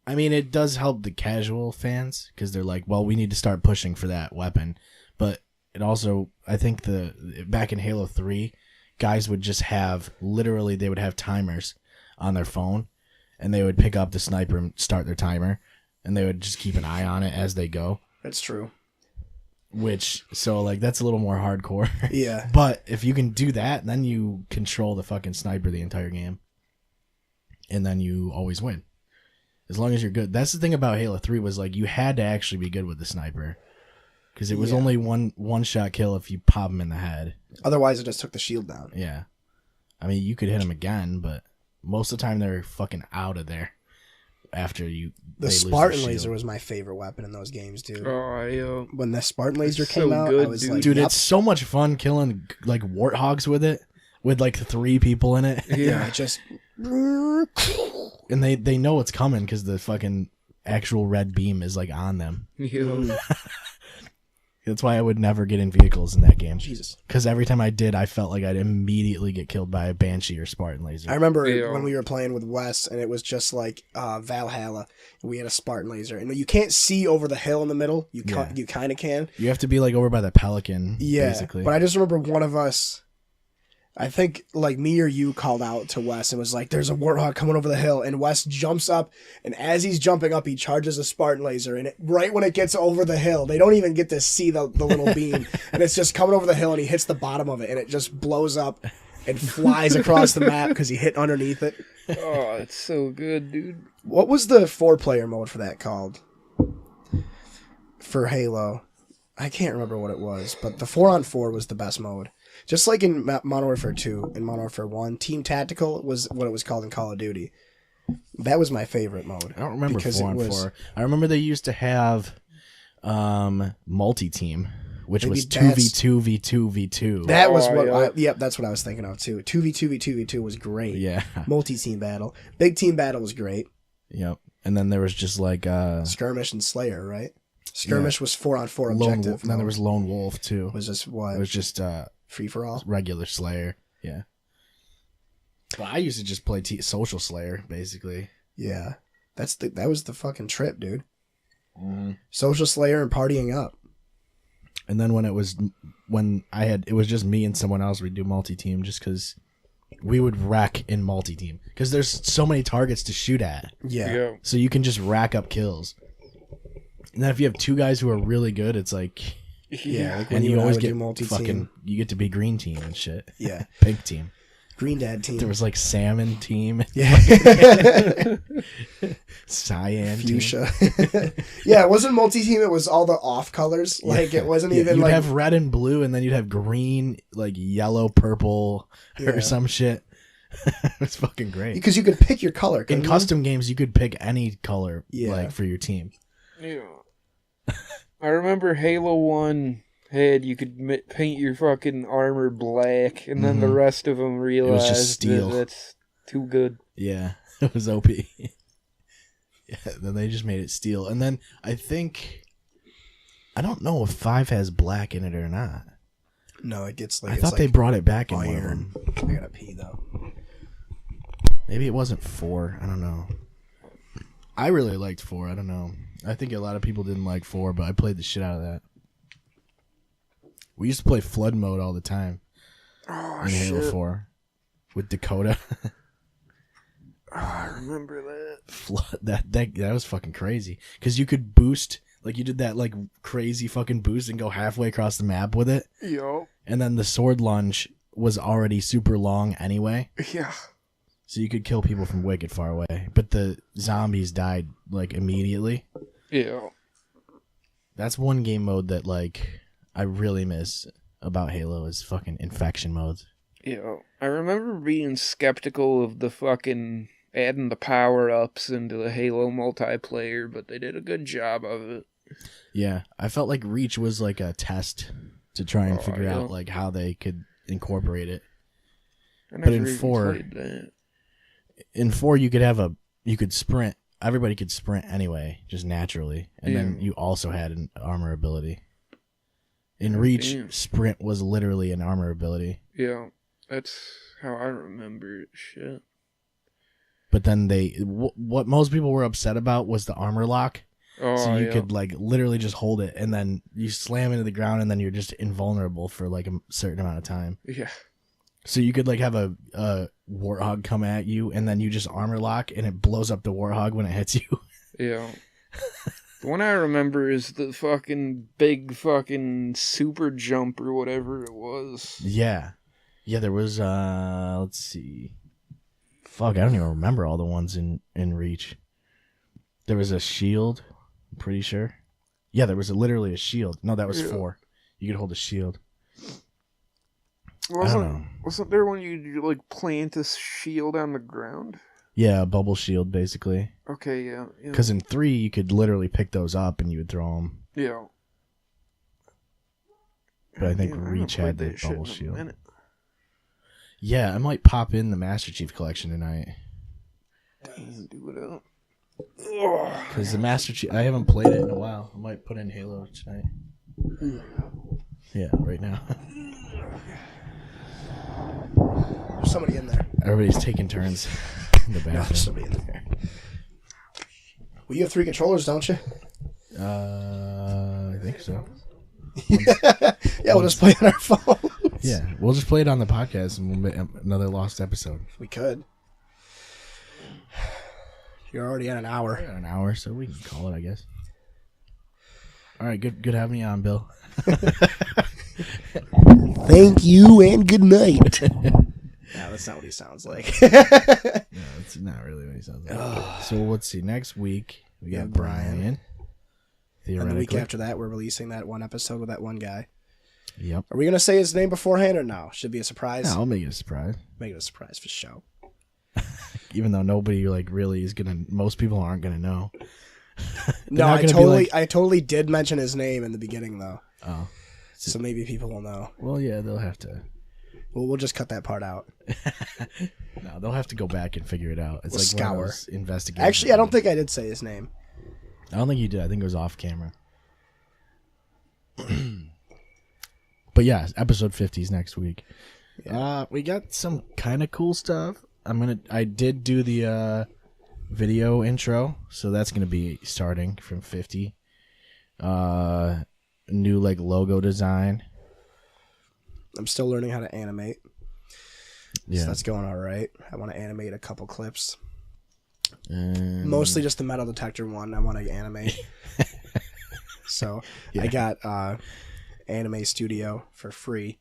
I mean, it does help the casual fans because they're like, well, we need to start pushing for that weapon. But it also, I think back in Halo 3, guys would just have, literally, they would have timers on their phone and they would pick up the sniper and start their timer and they would just keep an eye on it as they go. That's true. Which, so, like, that's a little more hardcore. Yeah. But if you can do that, then you control the fucking sniper the entire game. And then you always win. As long as you're good. That's the thing about Halo 3 was, like, you had to actually be good with the sniper. Because it was only one shot kill if you pop him in the head. Otherwise, it just took the shield down. Yeah. I mean, you could hit him again, but most of the time they're fucking out of there. After you... The Spartan laser was my favorite weapon in those games, dude. Oh, When the Spartan laser It's came so out, good, I was dude. like, Dude, yep. it's so much fun killing, like, warthogs with it. With, like, 3 people in it. Yeah, just... And they know it's coming because the fucking actual red beam is, like, on them. yeah. That's why I would never get in vehicles in that game. Jesus. Because every time I did, I felt like I'd immediately get killed by a Banshee or Spartan laser. I remember Yeah. when we were playing with Wes, and it was just like Valhalla, and we had a Spartan laser. And you can't see over the hill in the middle. You kind of can. You have to be, like, over by the Pelican, Yeah, basically. but I just remember one of us, I think, like, me or you called out to Wes and was like, there's a warthog coming over the hill, and Wes jumps up, and as he's jumping up, he charges a Spartan laser, and right when it gets over the hill, they don't even get to see the little beam, and it's just coming over the hill, and he hits the bottom of it, and it just blows up and flies across the map because he hit underneath it. Oh, it's so good, dude. What was the 4-player mode for that called? For Halo. I can't remember what it was, but the 4-on-4 was the best mode. Just like in Modern Warfare 2 and Modern Warfare 1, Team Tactical was what it was called in Call of Duty. That was my favorite mode. I don't remember because 4 on 4. I remember they used to have multi-team, which was 2v2v2v2. That was what. Yep, that's what I was thinking of too. 2v2v2v2 was great. Yeah. Multi-team battle, big team battle was great. Yep. And then there was just like skirmish and Slayer, right? Skirmish was 4 on 4 objective. And then there was Lone Wolf too. Was this what? It was just free for all, regular Slayer. Yeah. But I used to just play Social Slayer basically. Yeah, that was the fucking trip, dude. Social Slayer and partying up. And then it was just me and someone else. We'd do multi-team just because we would wreck in multi-team because there's so many targets to shoot at. Yeah. So you can just rack up kills. And then if you have 2 guys who are really good, it's like like and you always get multi-team. You get to be green team and shit. Yeah. Pink team. Green Dad team. There was like salmon team. Yeah. Cyan Fuchsia. team. Yeah, it wasn't multi-team. It was all the off colors. Like it wasn't even you'd like have red and blue, and then you'd have green, like yellow, purple, or some shit. It's fucking great. Because you could pick your color. In custom games, you could pick any color like for your team. Yeah. I remember Halo 1 had you could paint your fucking armor black, and then the rest of them realized just steel. That's too good. Yeah, it was OP. Yeah, then they just made it steel. And then I don't know if 5 has black in it or not. No, it gets like I thought they brought it back in iron. one of them. I gotta pee though. Maybe it wasn't 4. I don't know. I really liked 4. I don't know. I think a lot of people didn't like 4, but I played the shit out of that. We used to play flood mode all the time in Halo 4 with Dakota. I remember that. Flood that was fucking crazy because you could boost, like you did that like crazy fucking boost and go halfway across the map with it. Yo. And then the sword lunge was already super long anyway. Yeah. So you could kill people from wicked far away, but the zombies died like immediately. Yeah. That's one game mode that like I really miss about Halo is fucking infection modes. Yeah. I remember being skeptical of the fucking adding the power-ups into the Halo multiplayer, but they did a good job of it. Yeah, I felt like Reach was like a test to try and figure out like how they could incorporate it. But in 4, you could sprint. Everybody could sprint anyway, just naturally, and then you also had an armor ability. In Reach, sprint was literally an armor ability. Yeah, that's how I remember it. Shit. But then what most people were upset about was the armor lock. Oh, so you could like literally just hold it, and then you slam into the ground, and then you're just invulnerable for like a certain amount of time. Yeah. So you could like have a warthog come at you, and then you just armor lock, and it blows up the warthog when it hits you. Yeah. The one I remember is the fucking big fucking super jump or whatever it was. Yeah. Yeah, there was let's see. Fuck, I don't even remember all the ones in Reach. There was a shield, I'm pretty sure. Yeah, there was literally a shield. No, that was 4. You could hold a shield. I don't know. Wasn't there when you like plant a shield on the ground? Yeah, a bubble shield, basically. Okay, yeah. Because in 3, you could literally pick those up and you would throw them. Yeah. But I think Reach had the bubble shield. Yeah, I might pop in the Master Chief Collection tonight. Damn, do it up. Because the Master Chief, I haven't played it in a while. I might put in Halo tonight. Yeah, right now. There's somebody in there. Everybody's taking turns in the bathroom. No, there's somebody in there. Well, you have 3 controllers, don't you? I think so. Yeah, we'll just play on our phones. Yeah, we'll just play it on the podcast and we'll make another lost episode. We could. You're already at an hour. We're at an hour, so we can call it, I guess. All right, good having you on, Bill. Thank you and good night. No, that's not what he sounds like. No, that's not really what he sounds like. So let's see. Next week we got Brian. And the week after that, we're releasing that one episode with that one guy. Yep. Are we going to say his name beforehand or no? Should be a surprise? No, I'll make it a surprise. Make it a surprise for show. even though nobody like really is gonna, most people aren't gonna know. No, not gonna be like- I totally did mention his name in the beginning though. Oh, So maybe people will know. well, yeah, they'll have to. Well, we'll just cut that part out. No, they'll have to go back and figure it out. It's We'll like one of scour. those investigations. Actually, I don't think I did say his name. I don't think you did. I think it was off camera. But yeah, episode 50 is next week. We got some kind of cool stuff. I did do the video intro, so that's gonna be starting from 50. New like logo design. I'm still learning how to animate. Yeah, So that's going all right. I want to animate a couple clips. and Mostly just the metal detector one I want to animate. So Yeah. I got Anime Studio for free.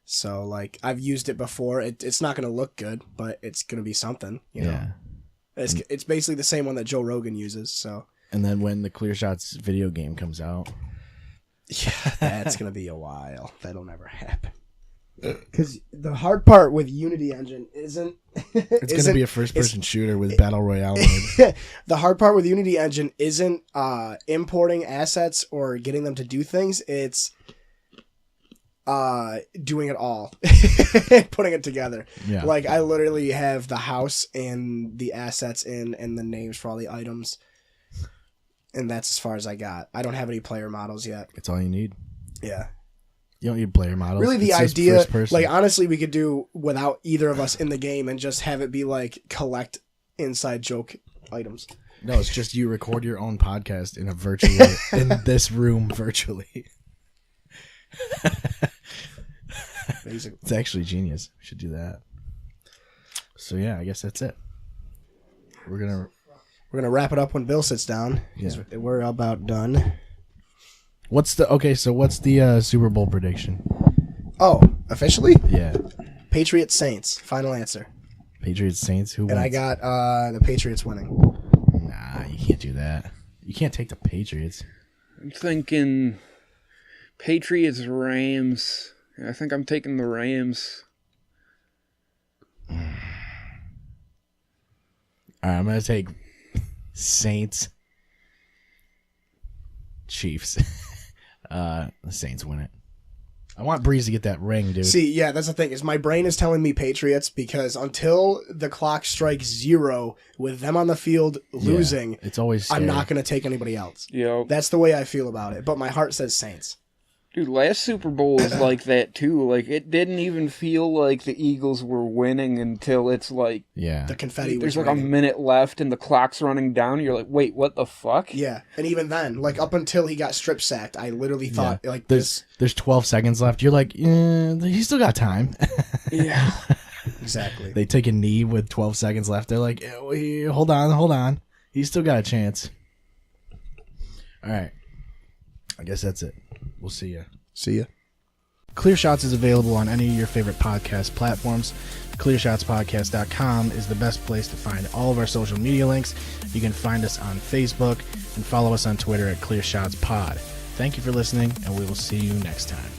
So like I've used it before. It's not going to look good, but it's going to be something. You know, yeah. it's basically the same one that Joe Rogan uses. So And then when the Clear Shots video game comes out, yeah, that's going to be a while. That'll never happen. Because the hard part with Unity Engine isn't. it's gonna be a first-person shooter with battle royale mode. The hard part with Unity Engine isn't importing assets or getting them to do things. It's doing it all, putting it together. Yeah. Like I literally have the house and the assets and the names for all the items, and that's as far as I got. I don't have any player models yet. It's all you need. Yeah. You don't need player models. Really, the It's just idea, first person. like honestly, we could do without either of us in the game and just have it be like collect inside joke items. No, it's just you record your own podcast in a virtual in this room virtually. Basically. It's actually genius. We should do that. So yeah, I guess that's it. We're We're gonna wrap it up when Bill sits down. 'Cause we're about done. what's the Super Bowl prediction? Oh, officially? Yeah, Patriots Saints. Final answer. Patriots Saints. Who wins? And I got the Patriots winning. Nah, you can't do that. You can't take the Patriots. I'm thinking Patriots Rams. I think I'm taking the Rams. All right, I'm gonna take Saints. Chiefs. The Saints win it. I want Breeze to get that ring, dude. See, yeah, that's the thing. Is my brain is telling me Patriots because until the clock strikes 0 with them on the field losing, it's always I'm scary. not gonna take anybody else. Yo, That's the way I feel about it. But my heart says Saints. dude, last Super Bowl was like that too. Like it didn't even feel like the Eagles were winning until it's like Yeah. The confetti was there's like a raining. minute left and the clock's running down. You're like, wait, what the fuck? Yeah, and even then, like up until he got strip sacked, I literally thought like this. There's 12 seconds left. You're like, he's still got time. Yeah. Exactly. They take a knee with 12 seconds left. They're like, hold on. He's still got a chance. All right. I guess that's it. We'll see ya. See ya. Clear Shots is available on any of your favorite podcast platforms. ClearShotsPodcast.com is the best place to find all of our social media links. You can find us on Facebook and follow us on Twitter at ClearShotsPod. Thank you for listening, and we will see you next time.